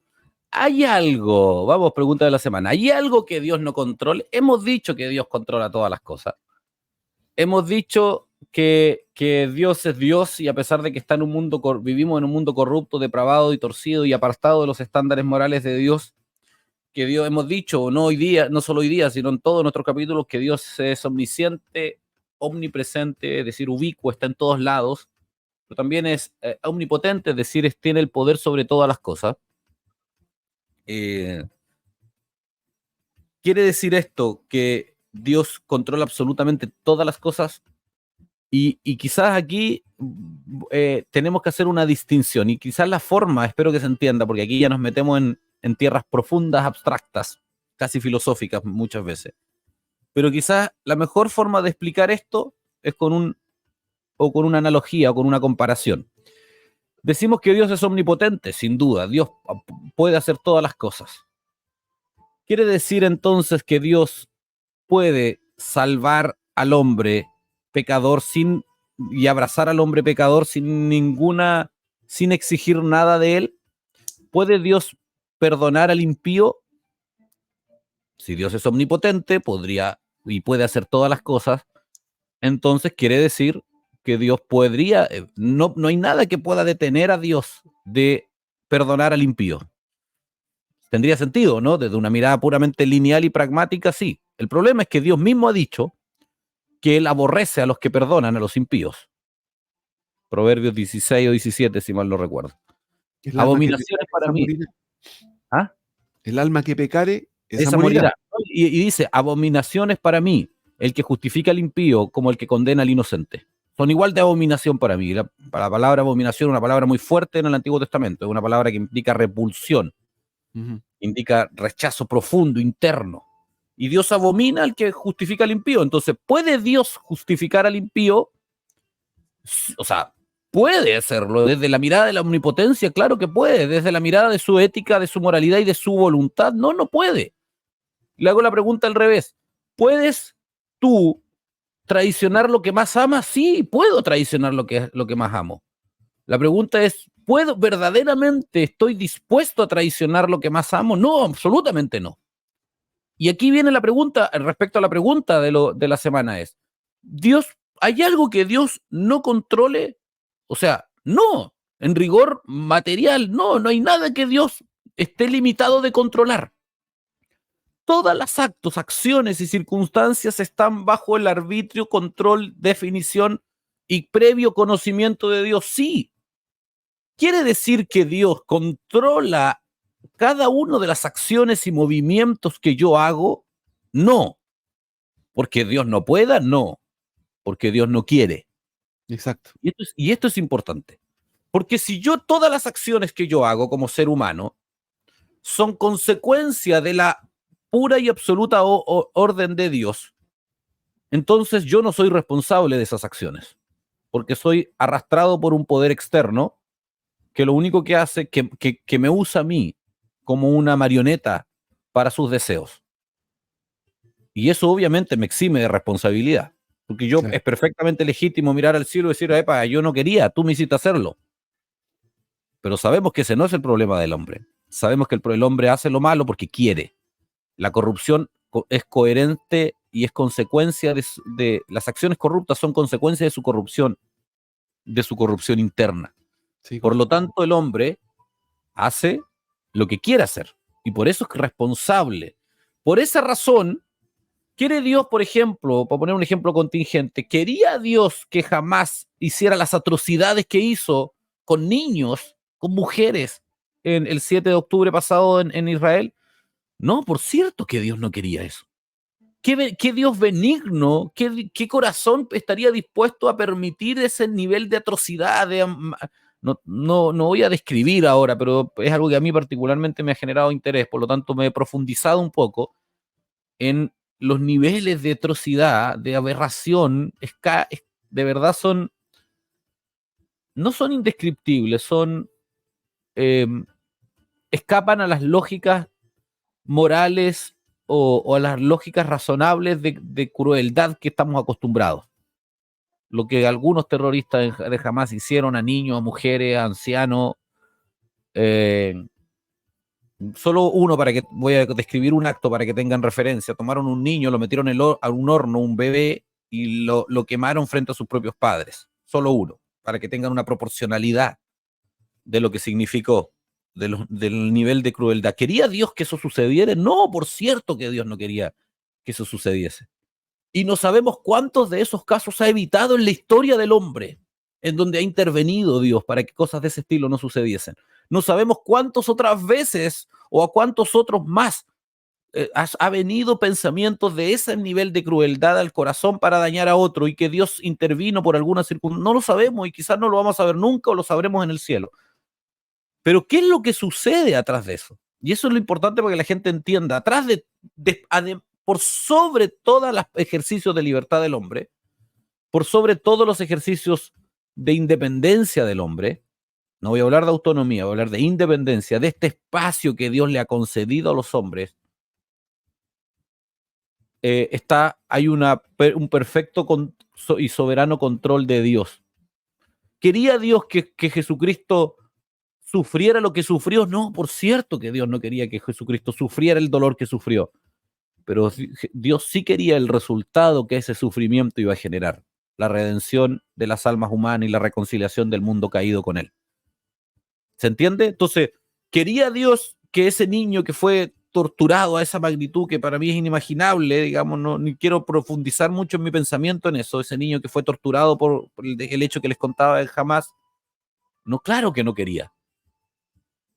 ¿Hay algo, vamos, pregunta de la semana, ¿hay algo que Dios no controle? Hemos dicho que Dios controla todas las cosas. Hemos dicho que Dios es Dios y a pesar de que está en un mundo, vivimos en un mundo corrupto, depravado y torcido y apartado de los estándares morales de Dios, que Dios, hemos dicho, no hoy día, no solo hoy día, sino en todos nuestros capítulos, que Dios es omnisciente, omnipresente, es decir, ubicuo, está en todos lados, pero también es omnipotente, es decir, tiene el poder sobre todas las cosas. ¿Quiere decir esto que Dios controla absolutamente todas las cosas? Y quizás aquí tenemos que hacer una distinción, y quizás la forma, espero que se entienda, porque aquí ya nos metemos en tierras profundas, abstractas, casi filosóficas muchas veces. Pero quizás la mejor forma de explicar esto es con una analogía o con una comparación. Decimos que Dios es omnipotente, sin duda. Dios puede hacer todas las cosas. ¿Quiere decir entonces que Dios puede salvar al hombre pecador y abrazar al hombre pecador sin exigir nada de él? ¿Puede Dios perdonar al impío? Si Dios es omnipotente, podría y puede hacer todas las cosas, entonces quiere decir que Dios podría, no hay nada que pueda detener a Dios de perdonar al impío. Tendría sentido, ¿no? Desde una mirada puramente lineal y pragmática, sí. El problema es que Dios mismo ha dicho que Él aborrece a los que perdonan a los impíos. Proverbios 16 o 17, si mal no recuerdo. Abominaciones para mí. ¿Ah? El alma que pecare, esa morirá. Y dice, abominaciones para mí, el que justifica al impío como el que condena al inocente. Son igual de abominación para mí. La palabra abominación es una palabra muy fuerte en el Antiguo Testamento. Es una palabra que implica repulsión. Indica rechazo profundo, interno. Y Dios abomina al que justifica al impío. Entonces, ¿puede Dios justificar al impío? O sea, puede hacerlo. Desde la mirada de la omnipotencia, claro que puede. Desde la mirada de su ética, de su moralidad y de su voluntad, no puede. Le hago la pregunta al revés. ¿Puedes tú traicionar lo que más amas? Sí, puedo traicionar lo que más amo. La pregunta es, ¿verdaderamente estoy dispuesto a traicionar lo que más amo? No, absolutamente no. Y aquí viene la pregunta, respecto a la pregunta de la semana es, ¿hay algo que Dios no controle? O sea, no, en rigor material, no hay nada que Dios esté limitado de controlar. Todas las actos, acciones y circunstancias están bajo el arbitrio, control, definición y previo conocimiento de Dios. Sí. ¿Quiere decir que Dios controla cada una de las acciones y movimientos que yo hago? No. ¿Porque Dios no pueda? No. Porque Dios no quiere. Exacto. Y esto es importante. Porque si todas las acciones que yo hago como ser humano son consecuencia de la pura y absoluta orden de Dios, entonces yo no soy responsable de esas acciones, porque soy arrastrado por un poder externo que lo único que hace que me usa a mí como una marioneta para sus deseos. Y eso obviamente me exime de responsabilidad, porque es perfectamente legítimo mirar al cielo y decir, epa, yo no quería, tú me hiciste hacerlo. Pero sabemos que ese no es el problema del hombre. Sabemos que el hombre hace lo malo porque quiere. La corrupción es coherente y es consecuencia de las acciones corruptas, son consecuencia de su corrupción interna. Sí, por lo tanto, el hombre hace lo que quiere hacer y por eso es responsable. Por esa razón, quiere Dios, por ejemplo, para poner un ejemplo contingente, ¿quería Dios que jamás hiciera las atrocidades que hizo con niños, con mujeres en el 7 de octubre pasado en Israel? No, por cierto que Dios no quería eso. ¿Qué Dios benigno, qué corazón estaría dispuesto a permitir ese nivel de atrocidad? No voy a describir ahora, pero es algo que a mí particularmente me ha generado interés, por lo tanto me he profundizado un poco en los niveles de atrocidad, de aberración, de verdad son no son indescriptibles, son eh, escapan a las lógicas morales o a las lógicas razonables de crueldad que estamos acostumbrados. Lo que algunos terroristas de Hamas hicieron a niños, a mujeres, a ancianos. eh, Solo uno, para que voy a describir un acto para que tengan referencia. Tomaron un niño, lo metieron a un horno, un bebé, y lo quemaron frente a sus propios padres. Solo uno, para que tengan una proporcionalidad de lo que significó, del nivel de crueldad. ¿Quería Dios que eso sucediera? No, por cierto que Dios no quería que eso sucediese. Y no sabemos cuántos de esos casos ha evitado en la historia del hombre, en donde ha intervenido Dios para que cosas de ese estilo no sucediesen. No sabemos cuántas otras veces o a cuántos otros más ha venido pensamientos de ese nivel de crueldad al corazón para dañar a otro y que Dios intervino por alguna circunstancia. No lo sabemos y quizás no lo vamos a ver nunca o lo sabremos en el cielo. Pero ¿qué es lo que sucede atrás de eso? Y eso es lo importante para que la gente entienda. Atrás por sobre todos los ejercicios de libertad del hombre, por sobre todos los ejercicios de independencia del hombre, no voy a hablar de autonomía, voy a hablar de independencia, de este espacio que Dios le ha concedido a los hombres, hay un perfecto y soberano control de Dios. ¿Quería Dios que Jesucristo sufriera lo que sufrió? No, por cierto que Dios no quería que Jesucristo sufriera el dolor que sufrió, pero Dios sí quería el resultado que ese sufrimiento iba a generar, la redención de las almas humanas y la reconciliación del mundo caído con él. ¿Se entiende? Entonces, quería Dios que ese niño que fue torturado a esa magnitud que para mí es inimaginable, digamos, no, ni quiero profundizar mucho en mi pensamiento en eso, ese niño que fue torturado por el hecho que les contaba de Hamas, no, claro que no quería.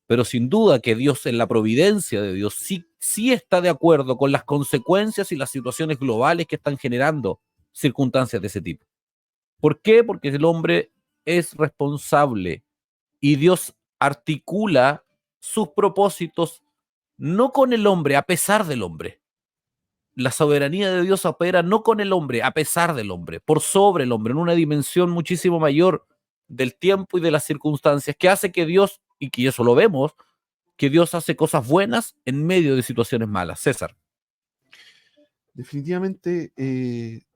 Pero sin duda que Dios, en la providencia de Dios, sí está de acuerdo con las consecuencias y las situaciones globales que están generando circunstancias de ese tipo. ¿Por qué? Porque el hombre es responsable y Dios articula sus propósitos no con el hombre, a pesar del hombre. La soberanía de Dios opera no con el hombre, a pesar del hombre, por sobre el hombre, en una dimensión muchísimo mayor del tiempo y de las circunstancias, que hace que Dios, y que eso lo vemos, que Dios hace cosas buenas en medio de situaciones malas. César. Definitivamente,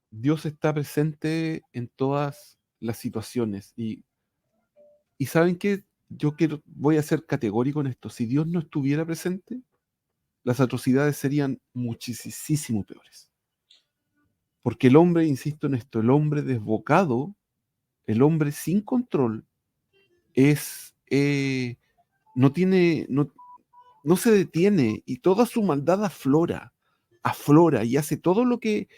Dios está presente en todas las situaciones. Y ¿saben qué? Voy a ser categórico en esto. Si Dios no estuviera presente, las atrocidades serían muchísimo peores. Porque el hombre, insisto en esto, el hombre desbocado, el hombre sin control, es, no se detiene y toda su maldad aflora y hace todo lo que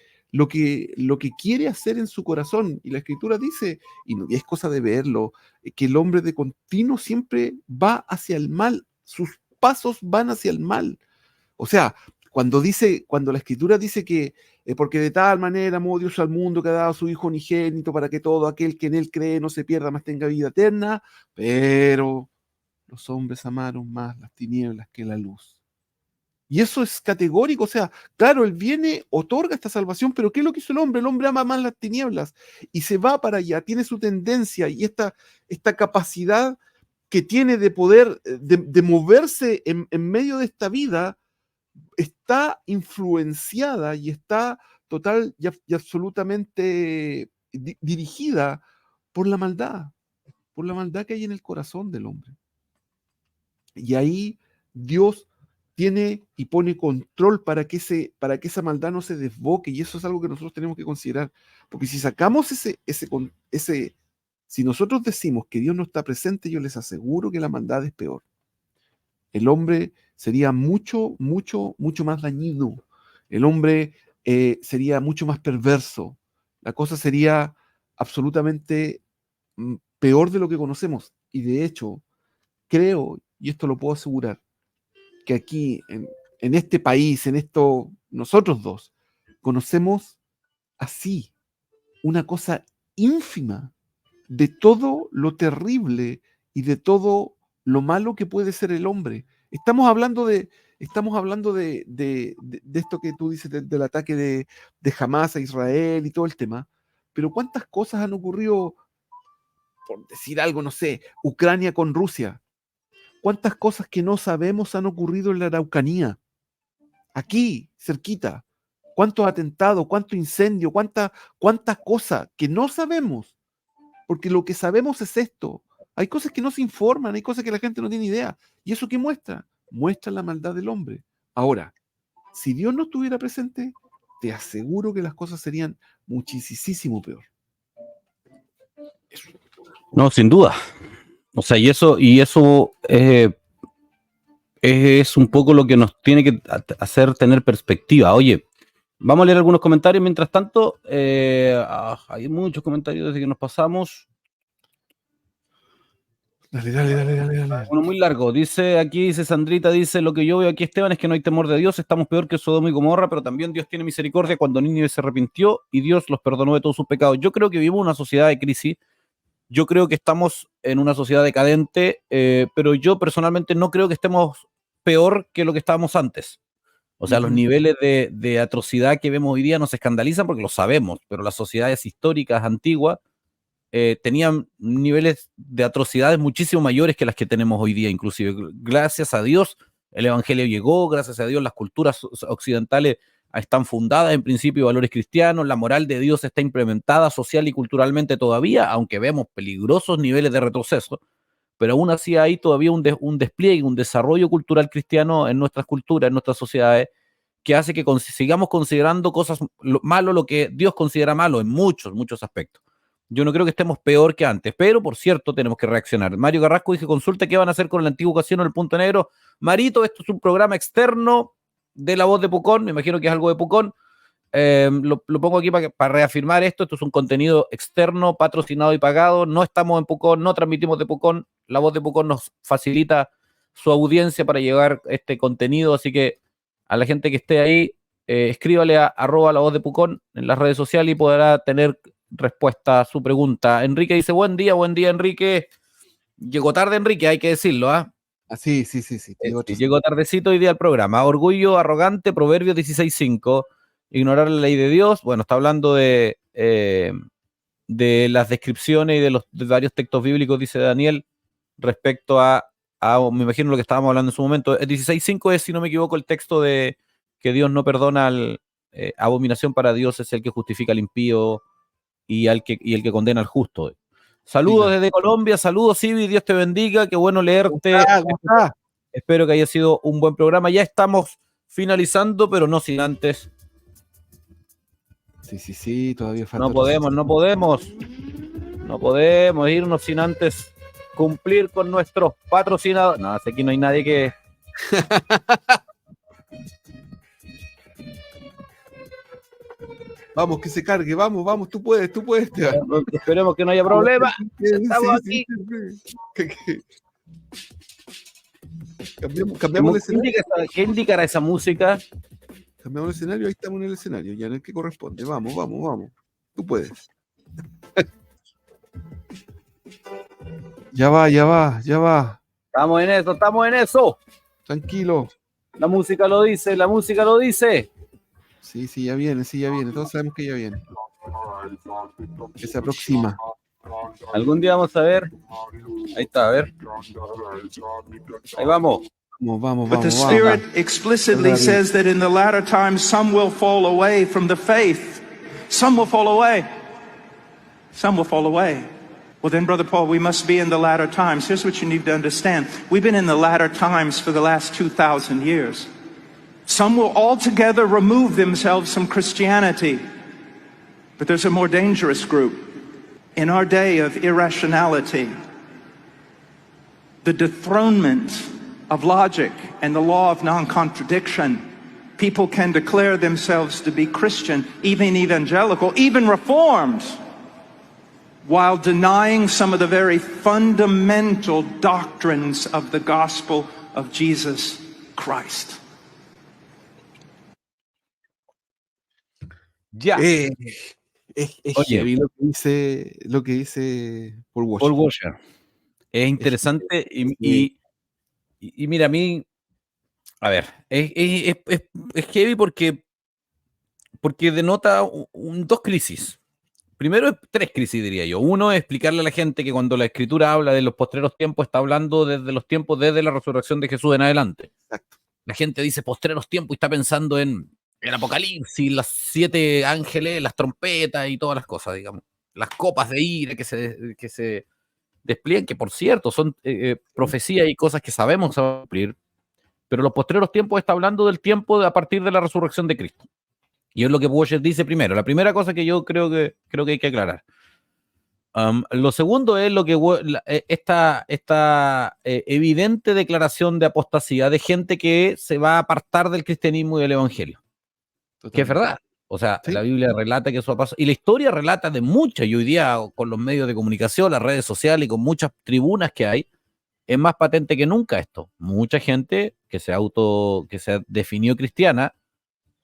quiere hacer en su corazón. Y la escritura dice, y es cosa de verlo, que el hombre de continuo siempre va hacia el mal, sus pasos van hacia el mal. O sea, cuando la escritura dice que porque de tal manera amó Dios al mundo que ha dado a su Hijo unigénito para que todo aquel que en él cree no se pierda, mas tenga vida eterna, pero los hombres amaron más las tinieblas que la luz. Y eso es categórico, o sea, claro, él viene, otorga esta salvación, pero ¿qué es lo que hizo el hombre? El hombre ama más las tinieblas y se va para allá, tiene su tendencia y esta capacidad que tiene de poder, de moverse en medio de esta vida, está influenciada y está total y absolutamente dirigida por la maldad que hay en el corazón del hombre. Y ahí Dios tiene y pone control para que esa maldad no se desboque, y eso es algo que nosotros tenemos que considerar, porque si sacamos si nosotros decimos que Dios no está presente, yo les aseguro que la maldad es peor. El hombre sería mucho más dañino, el hombre sería mucho más perverso, la cosa sería absolutamente peor de lo que conocemos, y de hecho, creo, y esto lo puedo asegurar, que aquí, en este país, nosotros dos, conocemos así una cosa ínfima de todo lo terrible y de todo lo malo que puede ser el hombre. Estamos hablando de esto que tú dices, del ataque de Hamas a Israel y todo el tema, pero ¿cuántas cosas han ocurrido por decir algo, no sé, Ucrania con Rusia. ¿Cuántas cosas que no sabemos han ocurrido en la Araucanía? Aquí, cerquita. ¿Cuántos atentados, cuánto incendio, cuántas cosas que no sabemos? Porque lo que sabemos es esto. Hay cosas que no se informan, hay cosas que la gente no tiene idea. ¿Y eso qué muestra? Muestra la maldad del hombre. Ahora, si Dios no estuviera presente, te aseguro que las cosas serían muchísimo peor. No, sin duda. O sea, y eso es un poco lo que nos tiene que hacer tener perspectiva. Oye, vamos a leer algunos comentarios mientras tanto. Hay muchos comentarios desde que nos pasamos. Dale. Uno muy largo. Dice Sandrita, dice, lo que yo veo aquí, Esteban, es que no hay temor de Dios, estamos peor que Sodoma y Gomorra, pero también Dios tiene misericordia cuando Nínive se arrepintió y Dios los perdonó de todos sus pecados. Yo creo que vivimos una sociedad de crisis. Yo creo que estamos en una sociedad decadente, pero yo personalmente no creo que estemos peor que lo que estábamos antes. O sea, los niveles de atrocidad que vemos hoy día nos escandalizan porque lo sabemos, pero las sociedades históricas antiguas tenían niveles de atrocidades muchísimo mayores que las que tenemos hoy día, inclusive. Gracias a Dios el Evangelio llegó, gracias a Dios las culturas occidentales están fundadas en principio y valores cristianos, la moral de Dios está implementada social y culturalmente todavía, aunque vemos peligrosos niveles de retroceso, pero aún así hay todavía un despliegue, un desarrollo cultural cristiano en nuestras culturas, en nuestras sociedades, que hace que sigamos considerando cosas malo lo que Dios considera malo en muchos aspectos. Yo no creo que estemos peor que antes, pero por cierto tenemos que reaccionar. Mario Carrasco dice, consulta qué van a hacer con la antigua ocasión en el Punto Negro. Marito, esto es un programa externo de La Voz de Pucón, me imagino que es algo de Pucón. Lo pongo aquí para reafirmar esto es un contenido externo, patrocinado y pagado. No estamos en Pucón, no transmitimos de Pucón. La Voz de Pucón nos facilita su audiencia para llevar este contenido, así que a la gente que esté ahí, escríbale a @La Voz de Pucón en las redes sociales y podrá tener respuesta a su pregunta. Enrique dice, buen día Enrique. Llegó tarde Enrique, hay que decirlo, ¿ah? Sí. Llegó tardecito hoy día al programa. Orgullo arrogante, Proverbios 16:5. Ignorar la ley de Dios. Bueno, está hablando de las descripciones y de varios textos bíblicos, dice Daniel, respecto me imagino lo que estábamos hablando en su momento. El 16:5 es, si no me equivoco, el texto de que Dios no perdona abominación para Dios es el que justifica al impío y el que condena al justo. Saludos desde Colombia, saludos Civi, Dios te bendiga, qué bueno leerte. ¿Cómo está? Espero que haya sido un buen programa. Ya estamos finalizando, pero no sin antes. Sí, todavía falta. No podemos irnos sin antes cumplir con nuestros patrocinadores. No, aquí no hay nadie que... Vamos, que se cargue, vamos, tú puedes. Esperemos que no haya problema. Estamos aquí. Cambiamos el escenario. ¿Qué indicará esa música? Cambiamos el escenario, ahí estamos en el escenario, ya en el que corresponde. Vamos. Tú puedes. Ya va. Estamos en eso. Tranquilo. La música lo dice. Sí, ya viene. Todos sabemos que ya viene. Que se aproxima. Algún día vamos a ver. Ahí está, a ver. Ahí vamos. Vamos. But the Spirit explicitly says that in the latter times some will fall away from the faith. Some will fall away. Well then, Brother Paul, we must be in the latter times. Here's what you need to understand. We've been in the latter times for the last 2,000 years. Some will altogether remove themselves from Christianity. But there's a more dangerous group. In our day of irrationality, the dethronement of logic and the law of non-contradiction, people can declare themselves to be Christian, even evangelical, even Reformed, while denying some of the very fundamental doctrines of the gospel of Jesus Christ. Ya. Es heavy lo que dice Paul Washer. Es interesante y mira, a mí, a ver, es heavy porque denota dos crisis. primero es tres crisis, diría yo. Uno es explicarle a la gente que cuando la Escritura habla de los postreros tiempos, está hablando desde los tiempos desde la resurrección de Jesús en adelante. Exacto. La gente dice postreros tiempos y está pensando en el Apocalipsis, las 7 ángeles, las trompetas y todas las cosas, digamos. Las copas de ira que se despliegan, que por cierto son profecías y cosas que sabemos que se van a cumplir, pero los postreros tiempos está hablando del tiempo a partir de la resurrección de Cristo. Y es lo que Washer dice primero. La primera cosa que yo creo que hay que aclarar. Lo segundo es lo que esta evidente declaración de apostasía de gente que se va a apartar del cristianismo y del evangelio. Que es verdad. O sea, Sí. la Biblia relata que eso ha pasado. Y la historia relata de muchas. Y hoy día, con los medios de comunicación, las redes sociales y con muchas tribunas que hay, es más patente que nunca esto. Mucha gente que se definió cristiana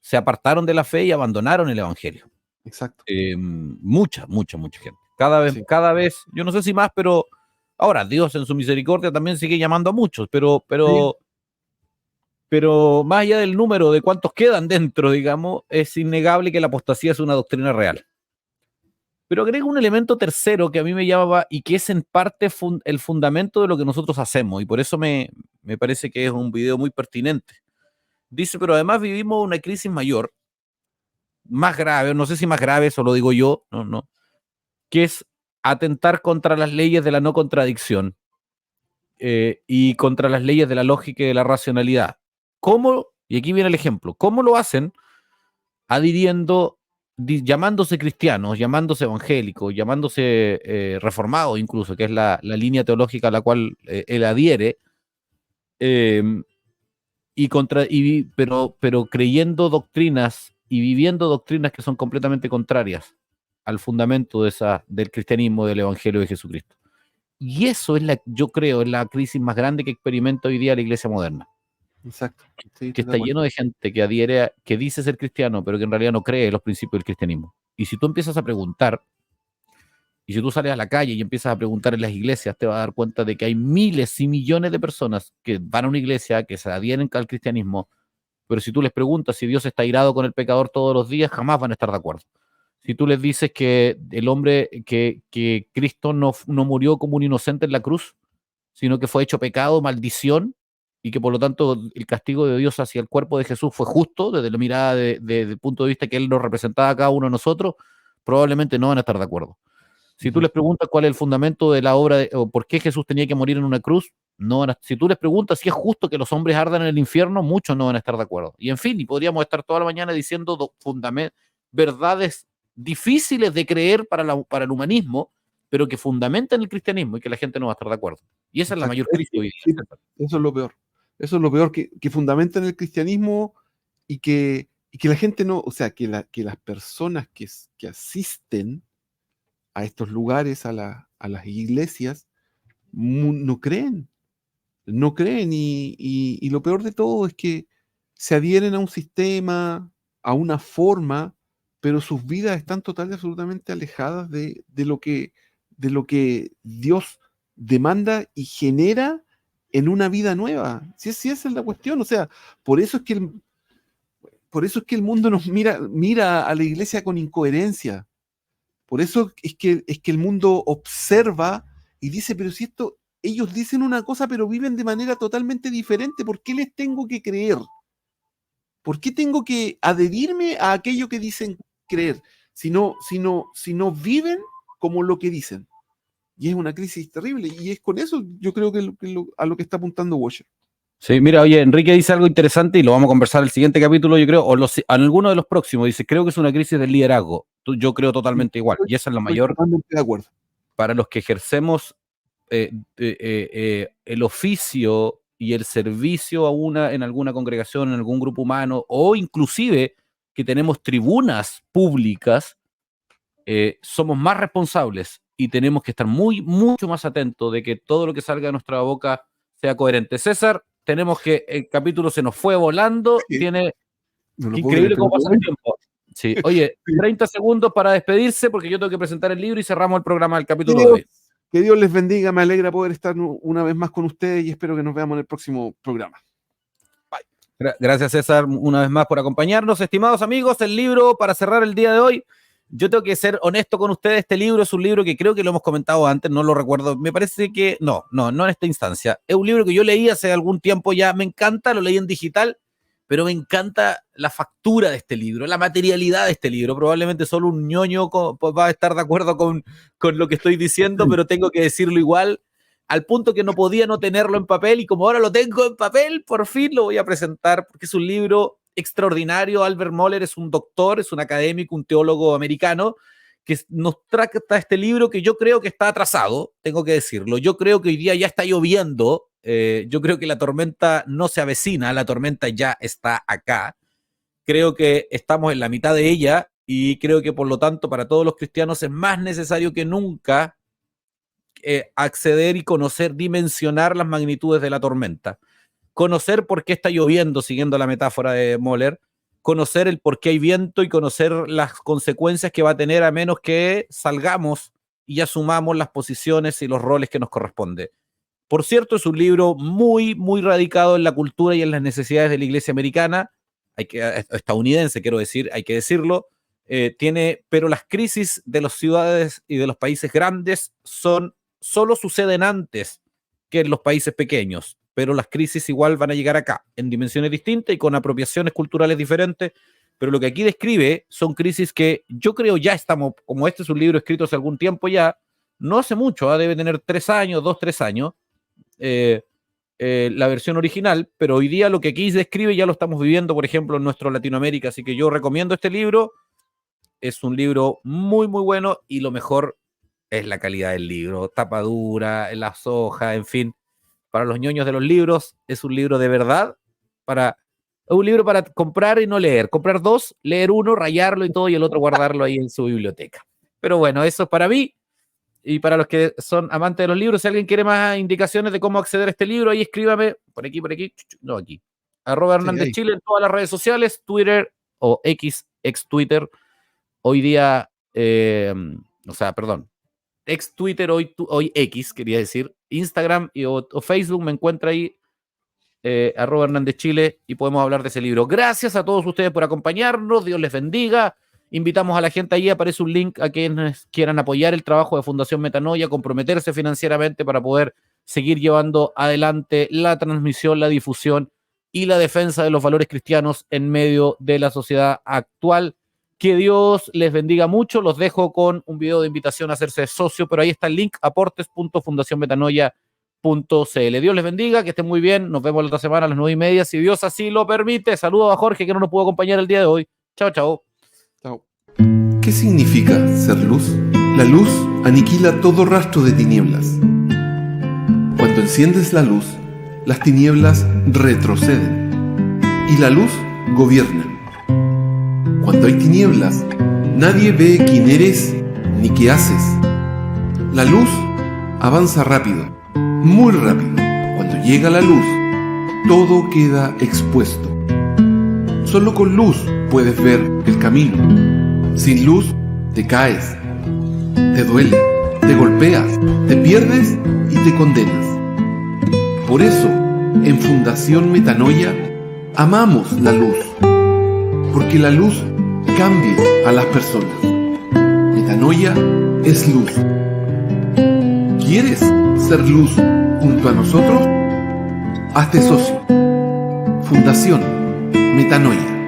se apartaron de la fe y abandonaron el evangelio. Exacto. Mucha gente. Sí. Cada vez, yo no sé si más, pero ahora Dios en su misericordia también sigue llamando a muchos, pero más allá del número de cuántos quedan dentro, digamos, es innegable que la apostasía es una doctrina real. Pero agrego un elemento tercero que a mí me llamaba y que es en parte el fundamento de lo que nosotros hacemos, y por eso me parece que es un video muy pertinente. Dice, pero además vivimos una crisis mayor, más grave, no sé si más grave, eso lo digo yo, no, que es atentar contra las leyes de la no contradicción y contra las leyes de la lógica y de la racionalidad. ¿Cómo? Y aquí viene el ejemplo. ¿Cómo lo hacen? Adhiriendo, llamándose cristianos, llamándose evangélicos, llamándose reformados incluso, que es la línea teológica a la cual él adhiere, pero creyendo doctrinas y viviendo doctrinas que son completamente contrarias al fundamento del cristianismo, del evangelio de Jesucristo. Y eso es yo creo, es la crisis más grande que experimenta hoy día la iglesia moderna. Exacto. Sí, Que está lleno de gente que adhiere, que dice ser cristiano, pero que en realidad no cree en los principios del cristianismo. Y si tú empiezas a preguntar, y si tú sales a la calle y empiezas a preguntar en las iglesias, te vas a dar cuenta de que hay miles y millones de personas que van a una iglesia, que se adhieren al cristianismo, pero si tú les preguntas si Dios está irado con el pecador todos los días, jamás van a estar de acuerdo. Si tú les dices que el hombre, que Cristo no murió como un inocente en la cruz, sino que fue hecho pecado, maldición, y que por lo tanto el castigo de Dios hacia el cuerpo de Jesús fue justo, desde la mirada del punto de vista que Él nos representaba a cada uno de nosotros, probablemente no van a estar de acuerdo. Si tú les preguntas cuál es el fundamento de la obra, o por qué Jesús tenía que morir en una cruz, no van a, si tú les preguntas si es justo que los hombres ardan en el infierno, muchos no van a estar de acuerdo. Y en fin, y podríamos estar toda la mañana diciendo verdades difíciles de creer para el humanismo, pero que fundamentan el cristianismo y que la gente no va a estar de acuerdo. Y esa es la mayor crisis hoy día. Eso es lo peor. Eso es lo peor, que fundamentan el cristianismo y que la gente no, o sea, que las personas que asisten a estos lugares, a las iglesias, no creen. No creen y lo peor de todo es que se adhieren a un sistema, a una forma, pero sus vidas están total y absolutamente alejadas de lo que Dios demanda y genera en una vida nueva. Sí, esa es la cuestión. O sea, por eso es que el mundo nos mira a la iglesia con incoherencia. Por eso es que el mundo observa y dice, pero si ellos dicen una cosa, pero viven de manera totalmente diferente, ¿por qué les tengo que creer? ¿Por qué tengo que adherirme a aquello que dicen creer? Si no viven como lo que dicen. Y es una crisis terrible. Y es con eso, yo creo que a lo que está apuntando Washer. Sí, mira, oye, Enrique dice algo interesante y lo vamos a conversar en el siguiente capítulo, yo creo, en alguno de los próximos. Dice, creo que es una crisis del liderazgo. Yo creo totalmente igual. Y esa es la mayor. Totalmente de acuerdo. Para los que ejercemos el oficio y el servicio en alguna congregación, en algún grupo humano, o inclusive que tenemos tribunas públicas, somos más responsables y tenemos que estar mucho más atentos de que todo lo que salga de nuestra boca sea coherente. César, el capítulo se nos fue volando, Sí. Qué No increíble cómo pasa el tiempo. Sí. Oye, 30 segundos para despedirse porque yo tengo que presentar el libro y cerramos el programa del capítulo de hoy. Que Dios les bendiga, me alegra poder estar una vez más con ustedes y espero que nos veamos en el próximo programa. Bye. Gracias, César, una vez más por acompañarnos. Estimados amigos, el libro para cerrar el día de hoy, yo tengo que ser honesto con ustedes. Este libro es un libro que creo que lo hemos comentado antes, no lo recuerdo. Me parece que no en esta instancia. Es un libro que yo leí hace algún tiempo ya. Me encanta, lo leí en digital, pero me encanta la factura de este libro, la materialidad de este libro. Probablemente solo un ñoño pues va a estar de acuerdo con lo que estoy diciendo, pero tengo que decirlo igual, al punto que no podía no tenerlo en papel, y como ahora lo tengo en papel, por fin lo voy a presentar, porque es un libro extraordinario. Albert Mohler es un doctor, es un académico, un teólogo americano, que nos trata este libro que yo creo que está atrasado, tengo que decirlo. Yo creo que hoy día ya está lloviendo, yo creo que la tormenta no se avecina, la tormenta ya está acá. Creo que estamos en la mitad de ella, y creo que por lo tanto para todos los cristianos es más necesario que nunca acceder y conocer, dimensionar las magnitudes de la tormenta, conocer por qué está lloviendo, siguiendo la metáfora de Mohler, conocer el por qué hay viento y conocer las consecuencias que va a tener a menos que salgamos y asumamos las posiciones y los roles que nos corresponde. Por cierto, es un libro muy, muy radicado en la cultura y en las necesidades de la iglesia americana, estadounidense, quiero decir, hay que decirlo, pero las crisis de las ciudades y de los países grandes solo suceden antes que en los países pequeños, pero las crisis igual van a llegar acá, en dimensiones distintas y con apropiaciones culturales diferentes, pero lo que aquí describe son crisis que yo creo ya estamos, como este es un libro escrito hace algún tiempo ya, no hace mucho, debe tener 3 años, 2-3 años, la versión original, pero hoy día lo que aquí se describe ya lo estamos viviendo, por ejemplo, en nuestro Latinoamérica, así que yo recomiendo este libro. Es un libro muy, muy bueno, y lo mejor es la calidad del libro, tapa dura, las hojas, en fin. Para los ñoños de los libros, es un libro de verdad, un libro para comprar y no leer. Comprar 2, leer 1, rayarlo y todo, y el otro guardarlo ahí en su biblioteca. Pero bueno, eso es para mí. Y para los que son amantes de los libros, si alguien quiere más indicaciones de cómo acceder a este libro, ahí escríbame, por aquí, no, aquí. @Hernández Chile en todas las redes sociales, Twitter o ex Twitter. Hoy día, ex Twitter, hoy X, quería decir, Instagram o Facebook, me encuentra ahí, @Hernández Chile, y podemos hablar de ese libro. Gracias a todos ustedes por acompañarnos, Dios les bendiga. Invitamos a la gente ahí, aparece un link a quienes quieran apoyar el trabajo de Fundación Metanoia, comprometerse financieramente para poder seguir llevando adelante la transmisión, la difusión y la defensa de los valores cristianos en medio de la sociedad actual. Que Dios les bendiga mucho. Los dejo con un video de invitación a hacerse socio, pero ahí está el link, aportes.fundacionmetanoia.cl. Dios les bendiga, que estén muy bien. Nos vemos la otra semana a las 9:30, si Dios así lo permite. Saludos a Jorge, que no nos pudo acompañar el día de hoy. Chao, chao. Chao. ¿Qué significa ser luz? La luz aniquila todo rastro de tinieblas. Cuando enciendes la luz, las tinieblas retroceden y la luz gobierna. Cuando hay tinieblas, nadie ve quién eres ni qué haces. La luz avanza rápido, muy rápido. Cuando llega la luz, todo queda expuesto. Solo con luz puedes ver el camino. Sin luz, te caes, te duele, te golpeas, te pierdes y te condenas. Por eso, en Fundación Metanoia, amamos la luz, porque la luz cambia a las personas. Metanoia es luz. ¿Quieres ser luz junto a nosotros? Hazte socio. Fundación Metanoia.